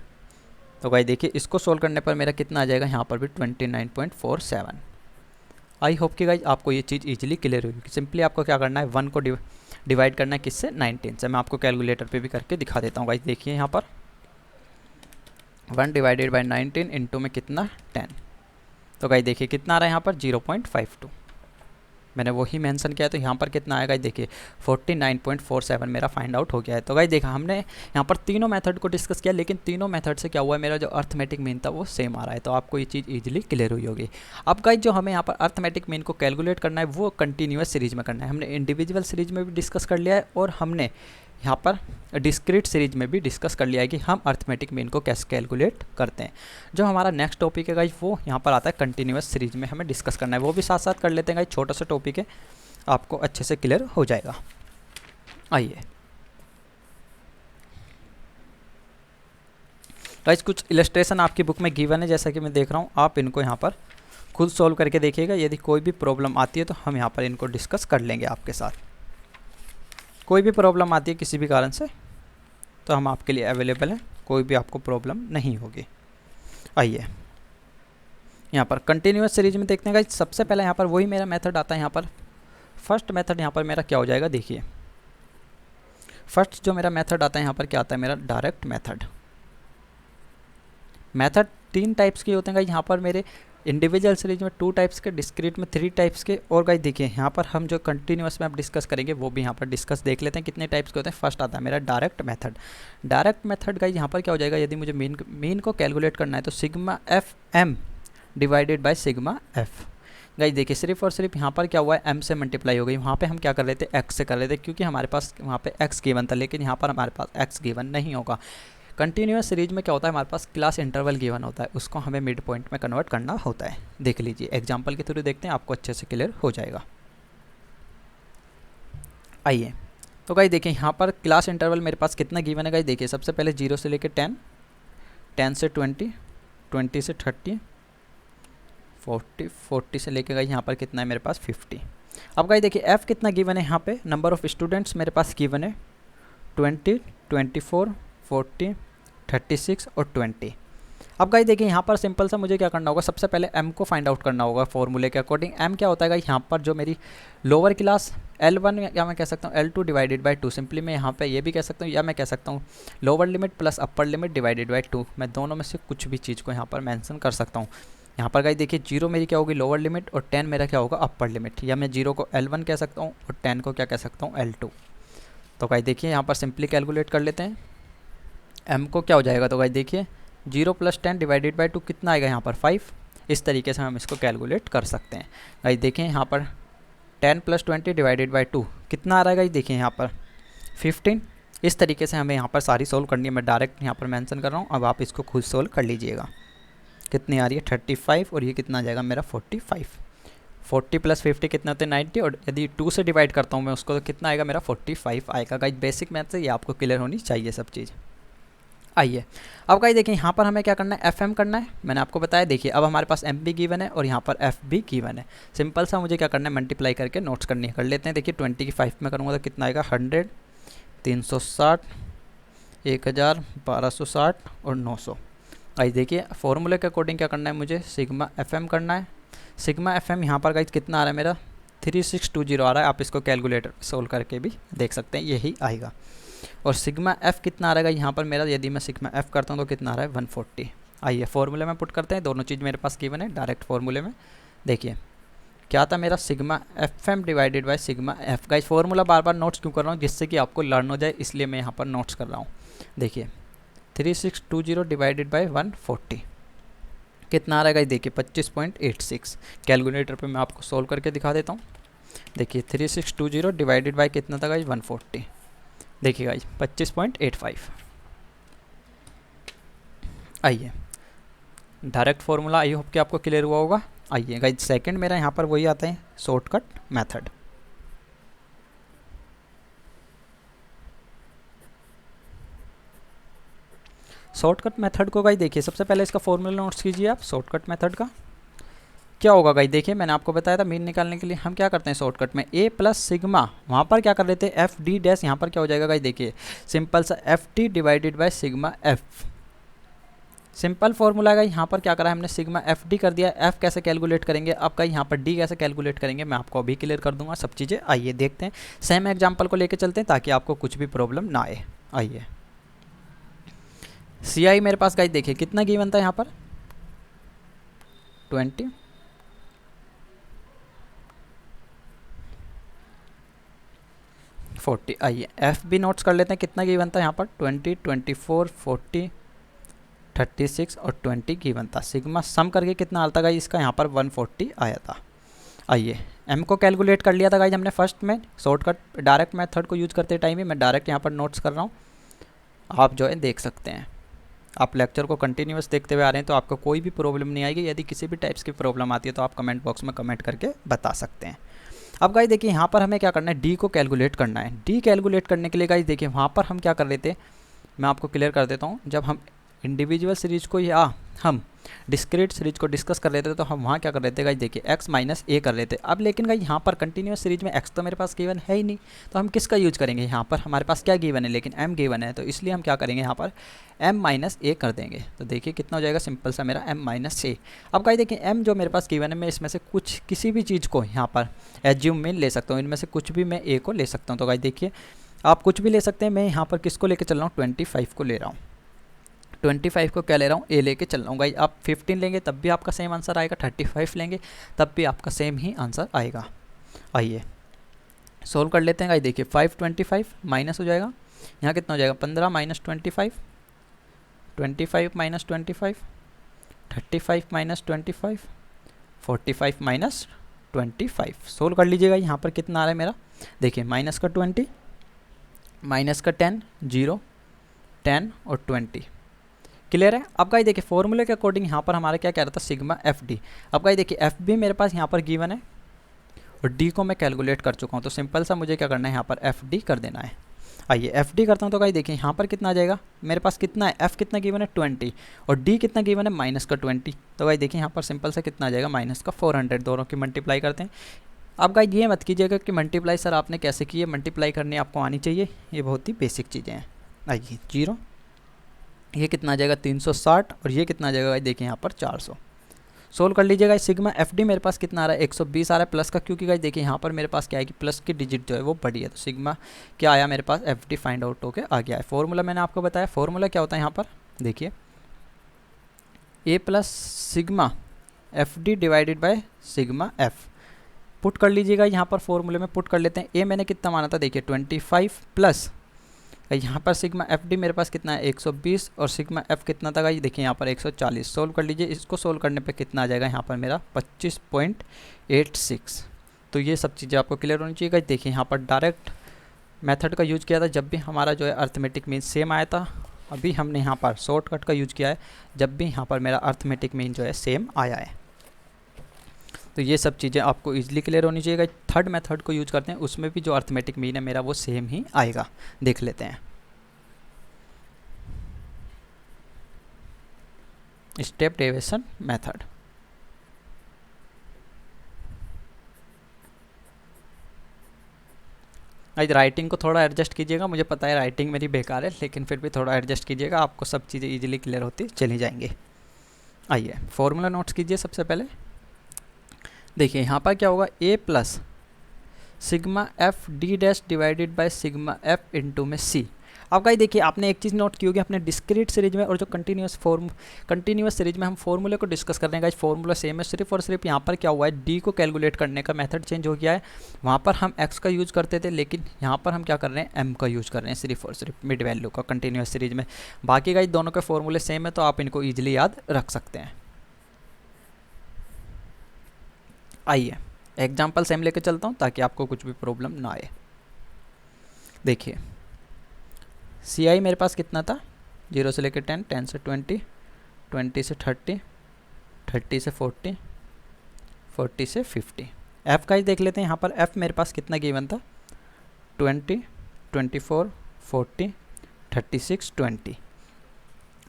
Speaker 1: तो गाइस देखिए इसको सोल्व करने पर मेरा कितना आ जाएगा यहाँ पर भी 29.47। आई होप कि गाइज आपको ये चीज़ इजीली क्लियर होगी। सिंपली आपको क्या करना है 1 को डिवाइड करना है किससे 19 से। मैं आपको कैलकुलेटर पे भी करके दिखा देता हूँ गाइज, देखिए यहाँ पर 1 डिवाइडेड बाय 19 इंटू में कितना 10, तो गाइज देखिए कितना आ रहा है यहाँ पर 0.52, मैंने वही मेंशन किया, तो यहाँ पर कितना आएगा देखिए 49.47 मेरा फाइंड आउट हो गया है। तो गाइस देखा हमने यहाँ पर तीनों मेथड को डिस्कस किया, लेकिन तीनों मेथड से क्या हुआ है मेरा जो अर्थमेटिक मीन था वो सेम आ रहा है, तो आपको ये चीज़ इजीली क्लियर हुई होगी। अब गाइस जो हमें यहाँ पर अर्थमेटिक मीन को कैलकुलेट करना है वो कंटिन्यूस सीरीज में करना है। हमने इंडिविजुअल सीरीज में भी डिस्कस कर लिया है और हमने यहाँ पर डिस्क्रीट सीरीज में भी डिस्कस कर लिया है कि हम अर्थमेटिक मीन को कैसे कैलकुलेट करते हैं। जो हमारा नेक्स्ट टॉपिक है गाइस वो यहाँ पर आता है कंटिन्यूस सीरीज में हमें डिस्कस करना है, वो भी साथ साथ कर लेते हैं गाइस, छोटा सा टॉपिक है आपको अच्छे से क्लियर हो जाएगा। आइए गाइस कुछ इलस्ट्रेशन आपकी बुक में गिवन है, जैसा कि मैं देख रहा हूँ, आप इनको यहाँ पर खुद सॉल्व करके देखिएगा। यदि कोई भी प्रॉब्लम आती है तो हम यहाँ पर इनको डिस्कस कर लेंगे आपके साथ। कोई भी प्रॉब्लम आती है किसी भी कारण से तो हम आपके लिए अवेलेबल हैं, कोई भी आपको प्रॉब्लम नहीं होगी। आइए यहाँ पर कंटिन्यूस सीरीज में देखते हैं गाइस, सबसे पहले यहाँ पर वही मेरा मेथड आता है। यहाँ पर फर्स्ट मेथड यहाँ पर मेरा क्या हो जाएगा, देखिए फर्स्ट जो मेरा मेथड आता है यहाँ पर क्या आता है मेरा डायरेक्ट मेथड। मेथड 3 टाइप्स के होते हैं गाइस, यहाँ पर मेरे इंडिविजुअल सीरीज में 2 टाइप्स के, डिस्क्रीट में 3 टाइप्स के, और गाइस देखिए यहाँ पर हम जो कंटिन्यूस में आप डिस्कस करेंगे वो भी यहाँ पर डिस्कस देख लेते हैं कितने टाइप्स के होते हैं। फर्स्ट आता है मेरा direct method. Direct method guys यहाँ पर क्या हो जाएगा, यदि मुझे मीन को कैलकुलेट करना है तो sigma F M divided by sigma F. Guys देखिए सिर्फ और सिर्फ यहाँ पर क्या हुआ है m से मल्टीप्लाई हो गई, वहाँ पे हम क्या कर रहे थे x से कर रहे थे, क्योंकि हमारे पास वहाँ पे x गिवन था, लेकिन यहाँ पर हमारे पास x गिवन नहीं होगा। कंटिन्यूस सीरीज में क्या होता है हमारे पास क्लास इंटरवल गिवन होता है, उसको हमें मिड पॉइंट में कन्वर्ट करना होता है। देख लीजिए एग्जाम्पल के थ्रू देखते हैं, आपको अच्छे से क्लियर हो जाएगा। आइए तो गाइस देखिए यहाँ पर क्लास इंटरवल मेरे पास कितना गिवन है गाइस, देखिए सबसे पहले 0 से लेकर 10, 10 से 20, 20 से 30, 40, 40 से लेके गाइस यहाँ पर कितना है मेरे पास 50। अब गाइस देखिए f कितना गिवन है, यहाँ पे नंबर ऑफ स्टूडेंट्स मेरे पास गिवन है 20, 24, 40, 36 और 20। अब गाइस देखिए यहाँ पर सिंपल सा मुझे क्या करना होगा, सबसे पहले m को फाइंड आउट करना होगा फॉर्मूले के अकॉर्डिंग। m क्या होता है गाइस, यहाँ पर जो मेरी लोअर क्लास L1 या मैं कह सकता हूँ L2 डिवाइडेड बाई 2, सिंपली मैं यहाँ पे ये भी कह सकता हूँ या मैं कह सकता हूँ lower limit plus upper limit divided by 2। मैं दोनों में से कुछ भी चीज़ को यहाँ पर मेंशन कर सकता हूँ। यहाँ पर गाइस देखिए 0 मेरी क्या होगी लोअर लिमिट और 10 मेरा क्या होगा अपर लिमिट, या मैं 0 को L1 कह सकता हूँ और 10 को क्या कह सकता हूँ L2। तो गाइस देखिए यहाँ पर सिंपली कैलकुलेट कर लेते हैं। m को क्या हो जाएगा, तो गाइस देखिए 0 + 10 डिवाइडेड बाई 2 कितना आएगा यहाँ पर 5। इस तरीके से हम इसको कैलकुलेट कर सकते हैं। गाइस देखें यहाँ पर 10 + 20 डिवाइडेड बाई 2 कितना आ रहा है गाइस, देखिए यहाँ पर 15। इस तरीके से हमें यहाँ पर सारी सोल्व करनी है। मैं डायरेक्ट यहाँ पर मेंशन कर रहा हूँ, अब आप इसको खुद सोल्व कर लीजिएगा। कितनी आ रही है 35 और ये कितना आ जाएगा मेरा 45। 40 + 50 कितना होते हैं 90, और यदि 2 से डिवाइड करता हूँ मैं उसको तो कितना आएगा मेरा 45 आएगा। गाइस बेसिक मैथ से ये आपको क्लियर होनी चाहिए सब चीज़। आइए अब गाइस देखिए यहाँ पर हमें क्या करना है, FM करना है। मैंने आपको बताया देखिए अब हमारे पास M भी गिवन है और यहाँ पर F भी गिवन है। सिंपल सा मुझे क्या करना है, मल्टीप्लाई करके नोट्स करनी है। कर लेते हैं। देखिए 20 की 5 में करूँगा तो कितना आएगा 100, 360, 1000, 1260 और 900। गाइस देखिए फॉर्मूले के अकॉर्डिंग क्या करना है, मुझे सिग्मा FM करना है। सिग्मा FM यहाँ पर गाइस कितना आ रहा है मेरा 3620 आ रहा है। आप इसको कैलकुलेटर सोल्व करके भी देख सकते हैं, यही आएगा। और सिग्मा F कितना आ रहा है यहाँ पर मेरा, यदि मैं सिग्मा F करता हूँ तो कितना आ रहा है 140। आइए फॉर्मूले में पुट करते हैं। दोनों चीज़ मेरे पास गिवन है डायरेक्ट फॉर्मूले में। देखिए क्या था मेरा sigma FM divided by sigma F। Guys formula bar bar notes क्यों कर रहा हूँ, जिससे कि आपको लर्न हो जाए, इसलिए मैं यहाँ पर नोट्स कर रहा हूँ। देखिए 3620 डिवाइडेड बाई 140 कितना आ रहा है गाइस, देखिए 25.86। कैलकुलेटर पे मैं आपको सोल्व करके दिखा देता हूँ। देखिए 3620 डिवाइडेड बाई कितना था गाइस 140, देखिए गाइस 25.85। आइए डायरेक्ट फॉर्मूला, आई होप कि आपको क्लियर हुआ होगा। आइए गाइस सेकंड मेरा यहाँ पर वही आता है शॉर्टकट मेथड। शॉर्टकट मेथड को गाइस देखिए सबसे पहले इसका फॉर्मूला नोट्स कीजिए आप। शॉर्टकट मेथड का क्या होगा गाइस, देखिए मैंने आपको बताया था मीन निकालने के लिए हम क्या करते हैं शॉर्टकट में a प्लस सिग्मा, वहाँ पर क्या कर रहे थे एफ डी डैश, यहाँ पर क्या हो जाएगा गाइस देखिए सिंपल सा F T divided by sigma F. Simple formula है। यहाँ पर क्या करा है हमने सिग्मा एफ डी कर दिया। एफ कैसे कैलकुलेट करेंगे, अब का यहाँ पर डी कैसे कैलकुलेट करेंगे मैं आपको अभी क्लियर कर दूंगा सब चीज़ें। आइए देखते हैं, सेम एग्जाम्पल को लेकर चलते हैं ताकि आपको कुछ भी प्रॉब्लम ना आए। आइए सी आई मेरे पास गाइस देखिए कितना गिवन था यहाँ पर 20, 40। आइए एफ भी नोट्स कर लेते हैं कितना गिवन था यहाँ पर 20, 24, 40, 36 और 20 गिवन था। सिग्मा सम करके कितना आता गाइस इसका यहाँ पर 140 आया था। आइए एम को कैलकुलेट कर लिया था गाइस हमने फर्स्ट में शॉर्टकट डायरेक्ट मेथड को यूज करते टाइम ही। मैं डायरेक्ट यहाँ पर नोट्स कर रहा हूँ, आप जो है देख सकते हैं। आप लेक्चर को कंटिन्यूअस देखते हुए आ रहे हैं तो आपको कोई भी प्रॉब्लम नहीं आएगी। यदि किसी भी टाइप्स की प्रॉब्लम आती है तो आप कमेंट बॉक्स में कमेंट करके बता सकते हैं। अब गाइस देखिए यहाँ पर हमें क्या करना है, डी को कैलकुलेट करना है। डी कैलकुलेट करने के लिए गाइस देखिए वहाँ पर हम क्या कर रहे थे, मैं आपको क्लियर कर देता हूँ। जब हम इंडिविजुअल सीरीज को या हम डिस्क्रीट सीरीज को डिस्कस कर रहे थे तो हम वहाँ क्या कर रहे थे गाइस देखिए x माइनस ए कर रहे थे। अब लेकिन गाइस यहाँ पर कंटिन्यूअस सीरीज में x तो मेरे पास गिवन है ही नहीं, तो हम किसका यूज करेंगे, यहाँ पर हमारे पास क्या गिवन है लेकिन m गिवन है, तो इसलिए हम क्या करेंगे यहाँ पर m माइनस ए कर देंगे। तो देखिए कितना हो जाएगा सिंपल सा मेरा m माइनस ए। अब गाइस देखिए m जो मेरे पास गिवन है मैं इसमें से कुछ किसी भी चीज़ को यहाँ पर एज्यूम में ले सकता हूँ, इनमें से कुछ भी मैं a को ले सकता हूँ। तो गाइस देखिए आप कुछ भी ले सकते हैं, मैं यहाँ पर किसको लेकर चल रहा हूँ 25 को ले रहा हूँ। 25 को क्या ले रहा हूँ ए लेके चल रहा हूँ। गाइस आप 15 लेंगे तब भी आपका सेम आंसर आएगा, 35 लेंगे तब भी आपका सेम ही आंसर आएगा। आइए सोल्व कर लेते हैं। गाइस देखिए 525 माइनस हो जाएगा, यहाँ कितना हो जाएगा 15 minus 25, 25 minus 25, 35 minus 25, 45 minus 25। Solve कर लीजिएगा। यहाँ पर कितना आ रहा है मेरा, देखिए माइनस का 20, माइनस का 10, 0, 10 और 20। क्लियर है। अब गाइस देखिए फॉर्मूले के अकॉर्डिंग यहाँ पर हमारा क्या कह रहा था सिग्मा एफ डी। अब गाइस देखिए एफ भी मेरे पास यहाँ पर गिवन है और डी को मैं कैलकुलेट कर चुका हूँ, तो सिंपल सा मुझे क्या करना है यहाँ पर एफ डी कर देना है। आइए एफ डी करता हूँ तो गाइस देखिए यहाँ पर कितना आ जाएगा, मेरे पास कितना है एफ कितना गिवन है 20 और डी कितना गिवन है माइनस का 20। तो गाइस देखिए यहाँ पर सिंपल सा कितना आ जाएगा माइनस का 400। दोनों की मल्टीप्लाई करते हैं। अब गाइस ये मत कीजिएगा कि मल्टीप्लाई सर आपने कैसे की है, मल्टीप्लाई करनी आपको आनी चाहिए, ये बहुत ही बेसिक चीज़ें हैं। आइए 0, ये कितना आ जाएगा 360 और ये कितना आ जाएगा देखिए यहाँ पर 400। सोल्व कर लीजिएगा। सिग्मा एफ डी मेरे पास कितना आ रहा है 120 आ रहा है प्लस का, क्योंकि गाइस देखिए यहाँ पर मेरे पास क्या है कि प्लस की डिजिट जो है वो बड़ी है, तो सिग्मा क्या आया मेरे पास एफ डी फाइंड आउट होके आ गया है। फॉर्मूला मैंने आपको बताया, फॉर्मूला क्या होता है यहाँ पर देखिए A plus sigma F D divided by sigma F. Put कर लीजिएगा यहाँ पर, फॉर्मूले में पुट कर लेते हैं। ए मैंने कितना माना था देखिए 25 प्लस यहाँ पर सिग्मा एफ डी मेरे पास कितना है 120 और सिग्मा एफ कितना था ये देखिए यहाँ पर 140। सोल्व कर लीजिए, इसको सोल्व करने पे कितना आ जाएगा यहाँ पर मेरा 25.86। तो ये सब चीज़ें आपको क्लियर होनी चाहिए। देखिए यहाँ पर डायरेक्ट मेथड का यूज़ किया था जब भी हमारा जो है अर्थमेटिक मीन सेम आया था। अभी हमने यहाँ पर शॉर्टकट का यूज़ किया है जब भी यहाँ पर मेरा अर्थमेटिक मीन जो है सेम आया है। तो ये सब चीज़ें आपको ईजिली क्लियर होनी चाहिए। थर्ड मेथड को यूज करते हैं, उसमें भी जो अर्थमेटिक मीन है मेरा वो सेम ही आएगा। देख लेते हैं स्टेप डेविएशन मेथड। आज राइटिंग को थोड़ा एडजस्ट कीजिएगा, मुझे पता है राइटिंग मेरी बेकार है, लेकिन फिर भी थोड़ा एडजस्ट कीजिएगा, आपको सब चीज़ें ईजिली क्लियर होती चली जाएंगी। आइए फॉर्मूला नोट्स कीजिए। सबसे पहले देखिए यहाँ पर क्या होगा A plus sigma F D dash divided by sigma F into में सी। अब गाइस देखिए आपने एक चीज़ नोट की होगी, अपने डिस्क्रीट सीरीज में और जो कंटिन्यूस सीरीज में हम फॉर्मूले को डिस्कस कर रहे हैं गाइस, फॉर्मूला सेम है, सिर्फ और सिर्फ यहाँ पर क्या हुआ है डी को कैलकुलेट करने का मेथड चेंज हो गया है। वहाँ पर हम एक्स का यूज़ करते थे, लेकिन यहाँ पर हम क्या कर रहे हैं एम का यूज़ कर रहे हैं, सिर्फ और सिर्फ मिड वैल्यू का कंटिन्यूस सीरीज में। बाकी गाइस दोनों के फॉर्मूले सेम है, तो आप इनको ईजिली याद रख सकते हैं। आइए एग्जाम्पल सेम लेके चलता हूँ ताकि आपको कुछ भी प्रॉब्लम ना आए। देखिए सी आई मेरे पास कितना था 0 से लेकर 10, 10 से 20, 20 से 30, 30 से 40, 40 से 50। एफ़ का ही देख लेते हैं। यहाँ पर एफ़ मेरे पास कितना गिवन था 20, 24, 40, 36, 20।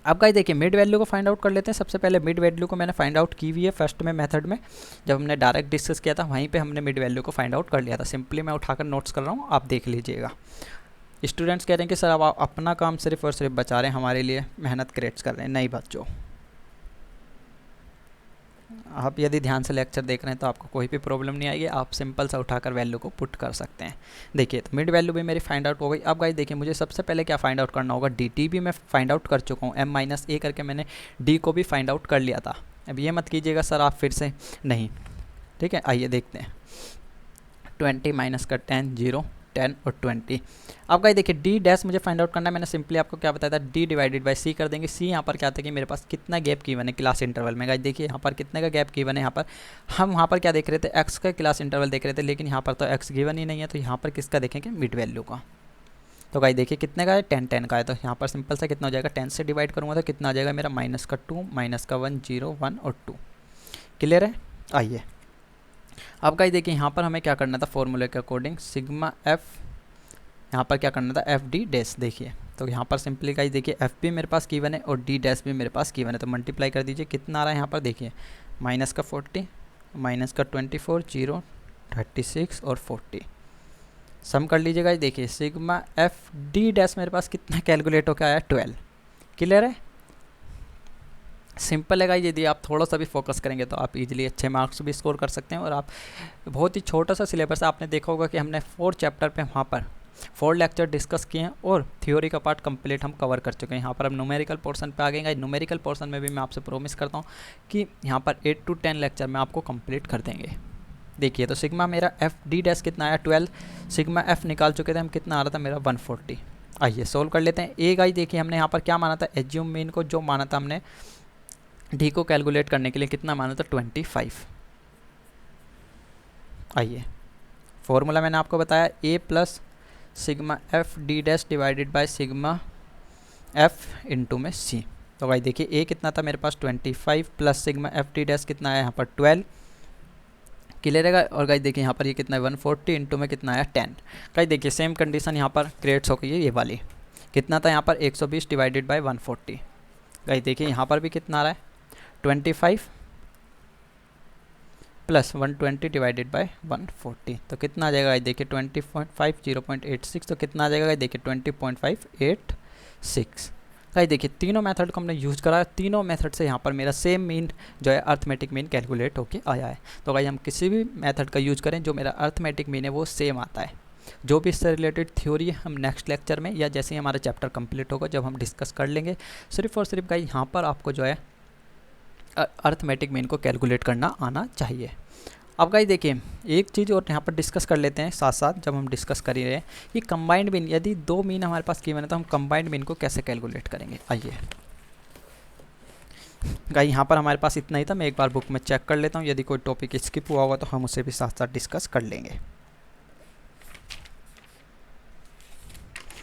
Speaker 1: अब गाइस देखिए मिड वैल्यू को फाइंड आउट कर लेते हैं। सबसे पहले मिड वैल्यू को मैंने फाइंड आउट की हुई है फर्स्ट में मेथड में, जब हमने डायरेक्ट डिस्कस किया था वहीं पे हमने मिड वैल्यू को फाइंड आउट कर लिया था। सिंपली मैं उठाकर नोट्स कर रहा हूँ, आप देख लीजिएगा। स्टूडेंट्स कह रहे हैं कि सर आप अपना काम सिर्फ और सिर्फ बचा रहे हैं, हमारे लिए मेहनत क्रिएट्स कर रहे हैं। नहीं बच्चों, आप यदि ध्यान से लेक्चर देख रहे हैं तो आपको कोई भी प्रॉब्लम नहीं आएगी, आप सिंपल सा उठाकर वैल्यू को पुट कर सकते हैं। देखिए तो मिड वैल्यू भी मेरी फाइंड आउट हो गई। अब गाइस देखिए मुझे सबसे पहले क्या फाइंड आउट करना होगा, डी भी मैं फाइंड आउट कर चुका हूँ, एम माइनस ए करके मैंने डी को भी फाइंड आउट कर लिया था। अब ये मत कीजिएगा सर आप फिर से, नहीं ठीक है। आइए देखते हैं 20 माइनस का 10, 0, 10 और 20। अब गाइस देखिए डी डैश मुझे फाइंड आउट करना है। मैंने सिंपली आपको क्या बताया था डी डिवाइडेड बाय सी कर देंगे। सी यहाँ पर क्या था कि मेरे पास कितना गैप गिवन है क्लास इंटरवल में। गाइस देखिए यहाँ पर कितने का गैप गिवन है, यहाँ पर हम वहाँ पर क्या देख रहे थे एक्स का क्लास इंटरवल देख रहे थे, लेकिन यहाँ पर तो एक्स गिवन ही नहीं है, तो यहाँ पर किसका देखेंगे मिड वैल्यू का। तो गाइस देखिए कितने का है 10, 10 का है, तो यहाँ पर सिंपल सा कितना हो जाएगा 10 से डिवाइड करूँगा तो कितना आ जाएगा मेरा माइनस का 2, माइनस का 1, 0, 1 और 2। क्लियर है। आइए अब गाइस देखिए यहाँ पर हमें क्या करना था फॉर्मूले के अकॉर्डिंग सिग्मा एफ, यहाँ पर क्या करना था एफ डी डैश। देखिए तो यहाँ पर सिंपली गाइस देखिए एफ भी मेरे पास गिवन है और डी डैश भी मेरे पास गिवन है, तो मल्टीप्लाई कर दीजिए कितना आ रहा है यहाँ पर देखिए माइनस का 40, माइनस का 24, 0, 36 और 40। सम कर लीजिए गाइस देखिए सिग्मा एफ डी डैश मेरे पास कितना कैलकुलेट होकर आया 12। क्लियर है, सिंपल है गाइस। यदि आप थोड़ा सा भी फोकस करेंगे तो आप इजीली अच्छे मार्क्स भी स्कोर कर सकते हैं। और आप बहुत ही छोटा सा सिलेबस है, आपने देखा होगा कि हमने 4 चैप्टर पे वहाँ पर 4 लेक्चर डिस्कस किए हैं और थ्योरी का पार्ट कंप्लीट हम कवर कर चुके हैं। यहाँ पर हम न्यूमेरिकल पोर्शन पे आ गए। न्यूमेरिकल पोर्शन में भी मैं आपसे प्रॉमिस करता हूँ कि यहाँ पर 8 to 10 लेक्चर में आपको कंप्लीट कर देंगे। देखिए तो सिग्मा मेरा एफ डी डैश कितना आया 12, सिग्मा एफ निकाल चुके थे हम, कितना आ रहा था मेरा 140। आइए सोल्व कर लेते हैं। ए गाइस देखिए हमने यहाँ पर क्या माना था एज्यूम मीन को, जो माना था हमने डी को कैलकुलेट करने के लिए कितना माना था 25। आइए फॉर्मूला मैंने आपको बताया A plus sigma F D dash divided by sigma F into में सी। तो भाई देखिए ए कितना था मेरे पास 25 plus sigma F D dash कितना आया यहाँ पर 12। क्लियर है। और गाइस देखिए यहाँ पर ये कितना है 140 इंटू में कितना आया 10। गाइस देखिए सेम कंडीशन यहाँ पर क्रिएट्स हो गई है, ये वाली कितना था यहाँ पर 120 डिवाइडेड बाय 140। गाइस देखिए यहाँ पर भी कितना आ रहा है 25 प्लस 120 डिवाइडेड बाय 140, तो कितना आ जाएगा देखिए 20.5 0.86, तो कितना आ जाएगा देखिए 20.586। गाइस देखिए तीनों मेथड को हमने यूज़ करा है, तीनों मेथड से यहाँ पर मेरा सेम मीन जो है अर्थमेटिक मीन कैलकुलेट होके आया है। तो गाइस हम किसी भी मेथड का यूज़ करें जो मेरा अर्थमेटिक मीन है वो सेम आता है। जो भी इससे रिलेटेड थ्योरी है हम नेक्स्ट लेक्चर में या जैसे ही हमारा चैप्टर कंप्लीट होगा जब हम डिस्कस कर लेंगे। सिर्फ और सिर्फ गाइस यहाँ पर आपको जो है अर्थमेटिक मीन को कैलकुलेट करना आना चाहिए। अब गाइस देखिए एक चीज़ और यहाँ पर डिस्कस कर लेते हैं साथ साथ, जब हम डिस्कस कर ही रहे हैं कि कंबाइंड मीन, यदि दो मीन हमारे पास गिवन है तो हम कंबाइंड मीन को कैसे कैलकुलेट करेंगे। आइए गाइस यहाँ पर हमारे पास इतना ही था, मैं एक बार बुक में चेक कर लेता हूँ, यदि कोई टॉपिक स्किप हुआ होगा तो हम उसे भी साथ साथ डिस्कस कर लेंगे।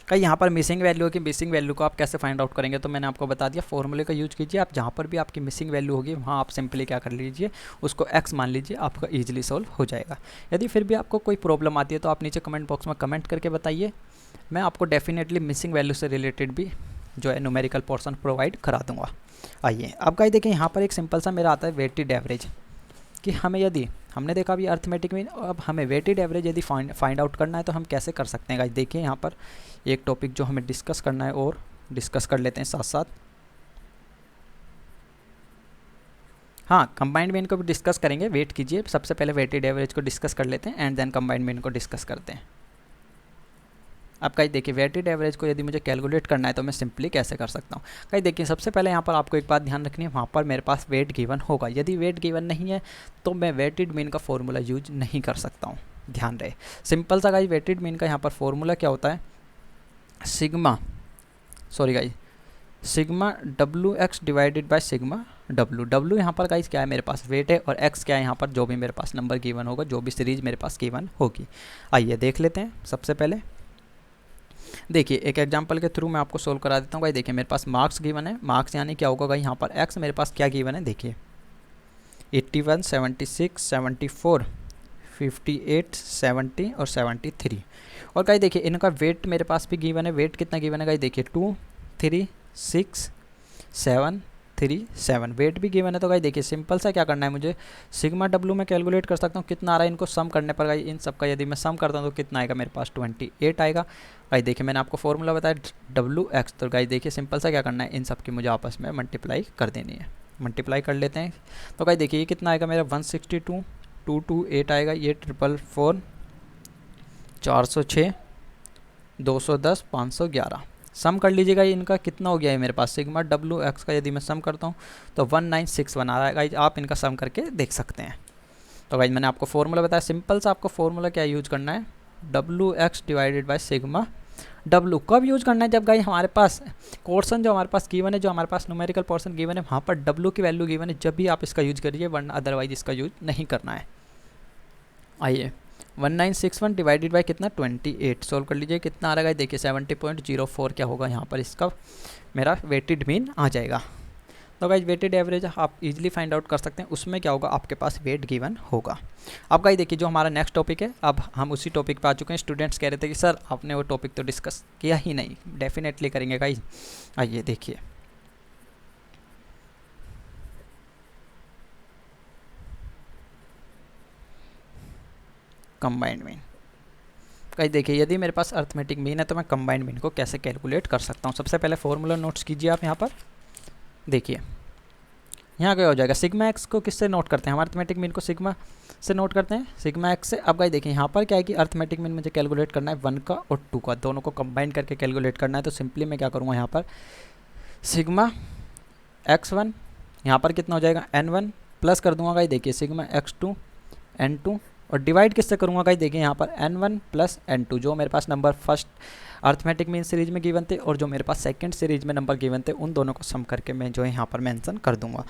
Speaker 1: कहीं यहाँ पर मिसिंग वैल्यू की मिसिंग वैल्यू को आप कैसे फाइंड आउट करेंगे, तो मैंने आपको बता दिया फॉर्मूले का यूज कीजिए। आप जहाँ पर भी आपकी मिसिंग वैल्यू होगी वहाँ आप सिंपली क्या कर लीजिए, उसको x मान लीजिए, आपका ईजिली सॉल्व हो जाएगा। यदि फिर भी आपको कोई प्रॉब्लम आती है तो आप नीचे कमेंट बॉक्स में कमेंट करके बताइए, मैं आपको डेफिनेटली मिसिंग वैल्यू से रिलेटेड भी जो है न्यूमेरिकल पोर्सन प्रोवाइड करा दूँगा। आइए अब गाइस देखिए यहाँ पर एक सिंपल सा मेरा आता है वेटेड एवरेज, कि हमें यदि हमने देखा अभी अर्थमेटिक मीन, अब हमें वेटेड एवरेज यदि फाइंड आउट करना है तो हम कैसे कर सकते हैं गाइस। देखिए यहाँ पर एक टॉपिक जो हमें डिस्कस करना है और डिस्कस कर लेते हैं साथ साथ। हाँ कंबाइंड मीन को भी डिस्कस करेंगे, वेट कीजिए, सबसे पहले वेटेड एवरेज को डिस्कस कर लेते हैं एंड देन कंबाइंड मीन को डिस्कस करते हैं। अब गाइस देखिए वेटेड एवरेज को यदि मुझे कैलकुलेट करना है तो मैं सिंपली कैसे कर सकता हूँ। गाइस देखिए सबसे पहले यहाँ पर आपको एक बात ध्यान रखनी है, वहाँ पर मेरे पास वेट गिवन होगा, यदि वेट गिवन नहीं है तो मैं वेटेड मीन का फॉर्मूला यूज नहीं कर सकता हूँ, ध्यान रहे। सिंपल सा गाइस वेटेड मीन का यहाँ पर फॉर्मूला क्या होता है, sigma W x divided by sigma W यहाँ पर गाइस क्या है मेरे पास वेट है, और एक्स क्या है यहाँ पर जो भी मेरे पास नंबर गिवन होगा, जो भी सीरीज मेरे पास गिवन होगी। आइए देख लेते हैं। सबसे पहले देखिए एक एग्जांपल के थ्रू मैं आपको सोल्व करा देता हूँ। भाई देखिए मेरे पास मार्क्स गिवन है, मार्क्स यानी क्या होगा भाई, यहाँ पर एक्स मेरे पास क्या गिवन है, देखिए 81, 76, 74, 58, 70 और 73। और गाइस देखिए इनका वेट मेरे पास भी गिवन है, वेट कितना गिवन है गाइस, देखिए 2, 3, 6, 7, 3, 7 वेट भी गिवन है। तो गाइस देखिए सिंपल सा क्या करना है मुझे, सिग्मा डब्ल्यू में कैलकुलेट कर सकता हूँ कितना आ रहा है, इनको सम करने पर गाइस इन सब का यदि मैं सम करता हूँ तो कितना आएगा मेरे पास 28 आएगा। गाइस देखिए मैंने आपको फॉर्मूला बताया डब्ल्यू एक्स, तो गाइस देखिए सिंपल सा क्या करना है, इन सब की मुझे आपस में मल्टीप्लाई कर देनी है, मल्टीप्लाई कर लेते हैं। तो गाइस देखिए ये कितना आएगा मेरा 162, 228 आएगा, ये 444, 406, 210, 511 सम कर लीजिएगा। इनका कितना हो गया है मेरे पास, सिग्मा डब्ल्यू एक्स का यदि मैं सम करता हूँ तो 1961 आ रहा है गाइज, आप इनका सम करके देख सकते हैं। तो गाइज मैंने आपको फॉर्मूला बताया, सिंपल सा आपको फॉर्मूला क्या यूज करना है, W x divided by sigma W. कब यूज करना है, जब गाइज हमारे पास पोर्सन जो हमारे पास गिवन है, जो हमारे पास न्यूमेरिकल पोर्सन गिवन है वहाँ पर डब्ल्यू की वैल्यू गिवन है, जब भी आप इसका यूज करिए, वरना अदरवाइज इसका यूज नहीं करना है। आइए 1961 डिवाइडेड बाय कितना 28 सोल्व कर लीजिए, कितना आ रहा है देखिए 70.04 क्या होगा यहाँ पर, इसका मेरा वेटेड मीन आ जाएगा। तो गाइज वेटेड एवरेज आप इजीली फाइंड आउट कर सकते हैं, उसमें क्या होगा आपके पास वेट गिवन होगा। अब गाइज देखिए जो हमारा नेक्स्ट टॉपिक है, अब हम उसी टॉपिक पे आ चुके हैं। स्टूडेंट्स कह रहे थे कि सर आपने वो टॉपिक तो डिस्कस किया ही नहीं, डेफिनेटली करेंगे गाइज। आइए देखिए कंबाइंड मीन। गाइस देखिए यदि मेरे पास अर्थमेटिक मीन है तो मैं कंबाइंड मीन को कैसे कैलकुलेट कर सकता हूँ। सबसे पहले फॉर्मूला नोट्स कीजिए आप यहाँ पर, देखिए यहाँ क्या हो जाएगा, सिग्मा एक्स को किससे नोट करते हैं, हम अर्थमेटिक मीन को सिग्मा से नोट करते हैं, सिग्मा एक्स से। अब गाइस देखिए यहाँ पर क्या है कि अर्थमेटिक मीन मुझे कैलकुलेट करना है 1 का और 2 का, दोनों को कंबाइन करके कैलकुलेट करना है। तो सिंपली मैं क्या करूँगा यहाँ पर सिग्मा x1 यहाँ पर कितना हो जाएगा n1 प्लस कर दूंगा गाइस देखिए सिग्मा x2 n2, और डिवाइड किससे करूँगा गाइस देखिए यहाँ पर n1 प्लस n2, जो मेरे पास number first arithmetic mean series में गिवन थे और जो मेरे पास सेकंड सीरीज में नंबर गिवन थे, उन दोनों को सम करके मैं जो है यहाँ पर मेंशन कर दूंगा।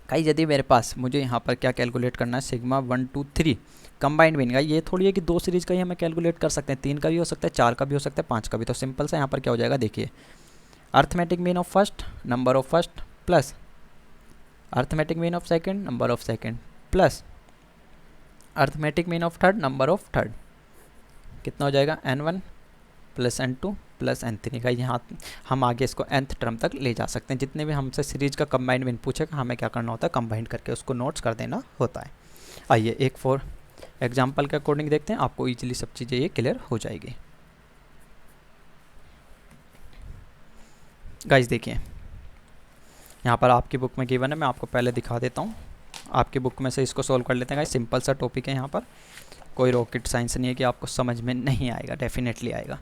Speaker 1: गाइस यदि मेरे पास मुझे यहाँ पर क्या कैलकुलेट करना है, सिग्मा 1, 2, 3 कंबाइंड मीन का, ये थोड़ी है कि 2 सीरीज का ही हमें कैलकुलेट कर सकते हैं, 3 का भी हो सकता है, 4 का भी हो सकता है, 5 का भी। तो सिंपल सा यहाँ पर क्या हो जाएगा देखिए, arithmetic mean of first number of first plus arithmetic mean of second number of second plus arithmetic mean of third number of third, कितना हो जाएगा n1 plus n2 plus n3 का। यहाँ हम आगे इसको nth टर्म तक ले जा सकते हैं। जितने भी हमसे सीरीज का कंबाइंड मीन पूछेगा हमें क्या करना होता है, कंबाइन करके उसको नोट्स कर देना होता है। आइए एक फॉर एग्जाम्पल के अकॉर्डिंग देखते हैं, आपको ईजिली सब चीज़ें ये क्लियर हो जाएगी। गाइस देखिए यहाँ पर आपकी बुक में गिवन है, मैं आपको पहले दिखा देता हूँ। आपकी बुक में से इसको सॉल्व कर लेते हैं गाइस। सिंपल सा टॉपिक है, यहाँ पर कोई रॉकेट साइंस नहीं है कि आपको समझ में नहीं आएगा, डेफिनेटली आएगा।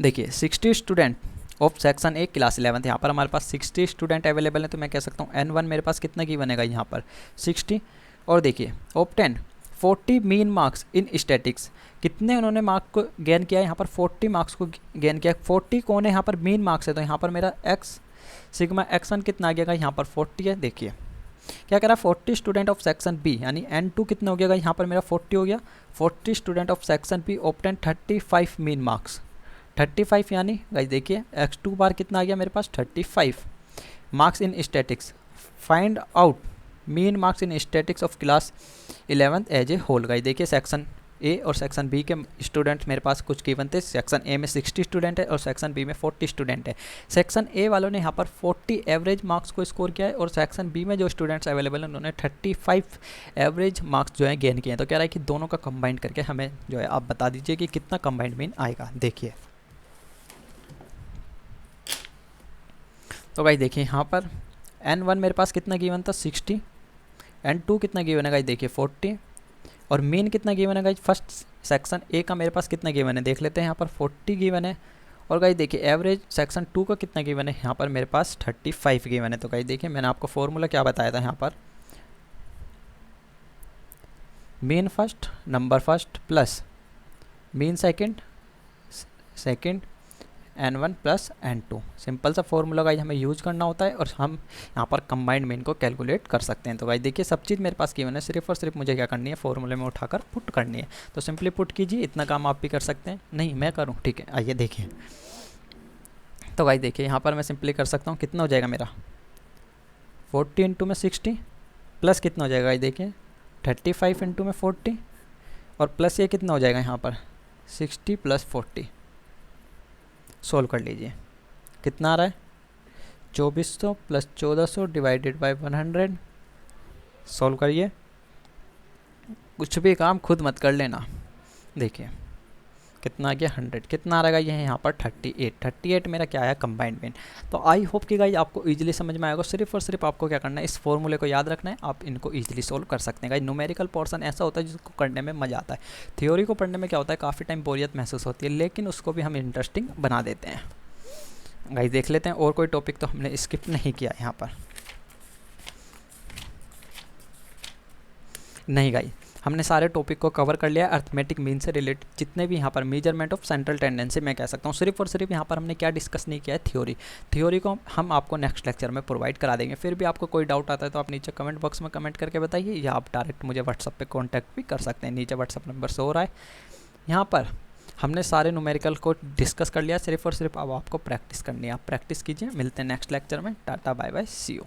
Speaker 1: देखिए 60 student of section A class 11th, यहाँ पर हमारे पास 60 स्टूडेंट अवेलेबल है, तो मैं कह सकता हूँ N1 मेरे पास कितना की बनेगा यहाँ पर 60। और देखिए obtain 40 mean marks in statics, कितने उन्होंने मार्क को गेन किया है यहाँ पर 40 मार्क्स को गेन किया। 40 कौन है यहाँ पर, मीन मार्क्स है, तो यहाँ पर मेरा एक्स सिग्मा x1 कितना आ गया यहाँ पर 40 है। देखिए क्या कह रहा है 40 स्टूडेंट ऑफ सेक्शन बी, यानी N2 कितना हो गया यहाँ पर मेरा 40 हो गया। 40 student of section B obtain 35 mean marks, 35 यानी गाइस देखिए x2 बार कितना आ गया मेरे पास 35 marks in statics. Find out mean marks in statics of class 11th as a whole. Guys देखिए सेक्शन ए और सेक्शन बी के स्टूडेंट मेरे पास कुछ गिवन थे। सेक्शन ए में 60 स्टूडेंट है और सेक्शन बी में 40 स्टूडेंट है। सेक्शन ए वालों ने यहाँ पर 40 एवरेज मार्क्स को स्कोर किया है और सेक्शन बी में जो स्टूडेंट्स अवेलेबल हैं उन्होंने 35 एवरेज मार्क्स जो है गेन किए हैं। तो कह रहा है कि दोनों का कंबाइंड करके हमें जो है आप बता दीजिए कि कितना कंबाइंड मीन आएगा। देखिए तो गाइस देखिए यहाँ पर N1 मेरे पास कितना गिवन था 60, N2 कितना गिवन है गाइस देखिए 40 और मीन कितना गिवन है गाइस फर्स्ट सेक्शन ए का मेरे पास कितना गिवन है देख लेते हैं। यहाँ पर 40 गिवन है और गाइस देखिए एवरेज सेक्शन 2 का कितना गिवन है यहाँ पर मेरे पास 35 गिवन है। तो गाइस देखिए मैंने आपको फॉर्मूला क्या बताया था यहाँ पर, mean first number first plus mean second N1 plus N2, simple सा फॉर्मूला गाइस हमें यूज करना होता है और हम यहाँ पर कंबाइंड मीन को कैलकुलेट कर सकते हैं। तो गाइस देखिए सब चीज़ मेरे पास गिवन है, सिर्फ और सिर्फ मुझे क्या करनी है फॉर्मूले में उठाकर पुट करनी है। तो सिंपली पुट कीजिए, इतना काम आप भी कर सकते हैं। नहीं मैं करूँ, ठीक है आइए देखिए। तो गाइस देखिए यहाँ पर मैं सिंपली कर सकता हूँ, कितना हो जाएगा मेरा 40 इंटू में 60 प्लस कितना हो जाएगा गाइस देखिए 35 इंटू में 40 और प्लस ये कितना हो जाएगा यहाँ पर 60 प्लस 40। सोल्व कर लीजिए कितना आ रहा है 2400 प्लस 1400 डिवाइडेड बाय 100। सोल्व करिए, कुछ भी काम खुद मत कर लेना। देखिए कितना आ गया 100, कितना आ रहा है ये यहाँ पर 38 मेरा क्या है कंबाइंड मीन। तो आई होप कि गाइस आपको इजीली समझ में आएगा। सिर्फ और सिर्फ आपको क्या करना है इस फॉर्मूले को याद रखना है, आप इनको इजीली सोल्व कर सकते हैं। गाइस न्यूमेरिकल पोर्शन ऐसा होता है जिसको करने में मज़ा आता है। थ्योरी को पढ़ने में क्या होता है काफ़ी टाइम बोरियत महसूस होती है, लेकिन उसको भी हम इंटरेस्टिंग बना देते हैं। गाइस देख लेते हैं और कोई टॉपिक तो हमने स्किप नहीं किया यहाँ पर। नहीं गाइस हमने सारे टॉपिक को कवर कर लिया। अर्थमेटिक मीन से रिलेटेड जितने भी यहाँ पर मेजरमेंट ऑफ सेंट्रल टेंडेंसी मैं कह सकता हूँ। सिर्फ और सिर्फ यहाँ पर हमने क्या डिस्कस नहीं किया है थ्योरी को हम आपको नेक्स्ट लेक्चर में प्रोवाइड करा देंगे। फिर भी आपको कोई डाउट आता है तो आप नीचे कमेंट बॉक्स में कमेंट करके बताइए, या आप डायरेक्ट मुझे व्हाट्सअप पे कांटेक्ट भी कर सकते हैं। नीचे व्हाट्सअप नंबर शो हो रहा है। यहाँ पर हमने सारे न्यूमेरिकल को डिस्कस कर लिया, सिर्फ और सिर्फ अब आपको प्रैक्टिस करनी है। आप प्रैक्टिस कीजिए, मिलते हैं नेक्स्ट लेक्चर में। Tata bye bye, see you.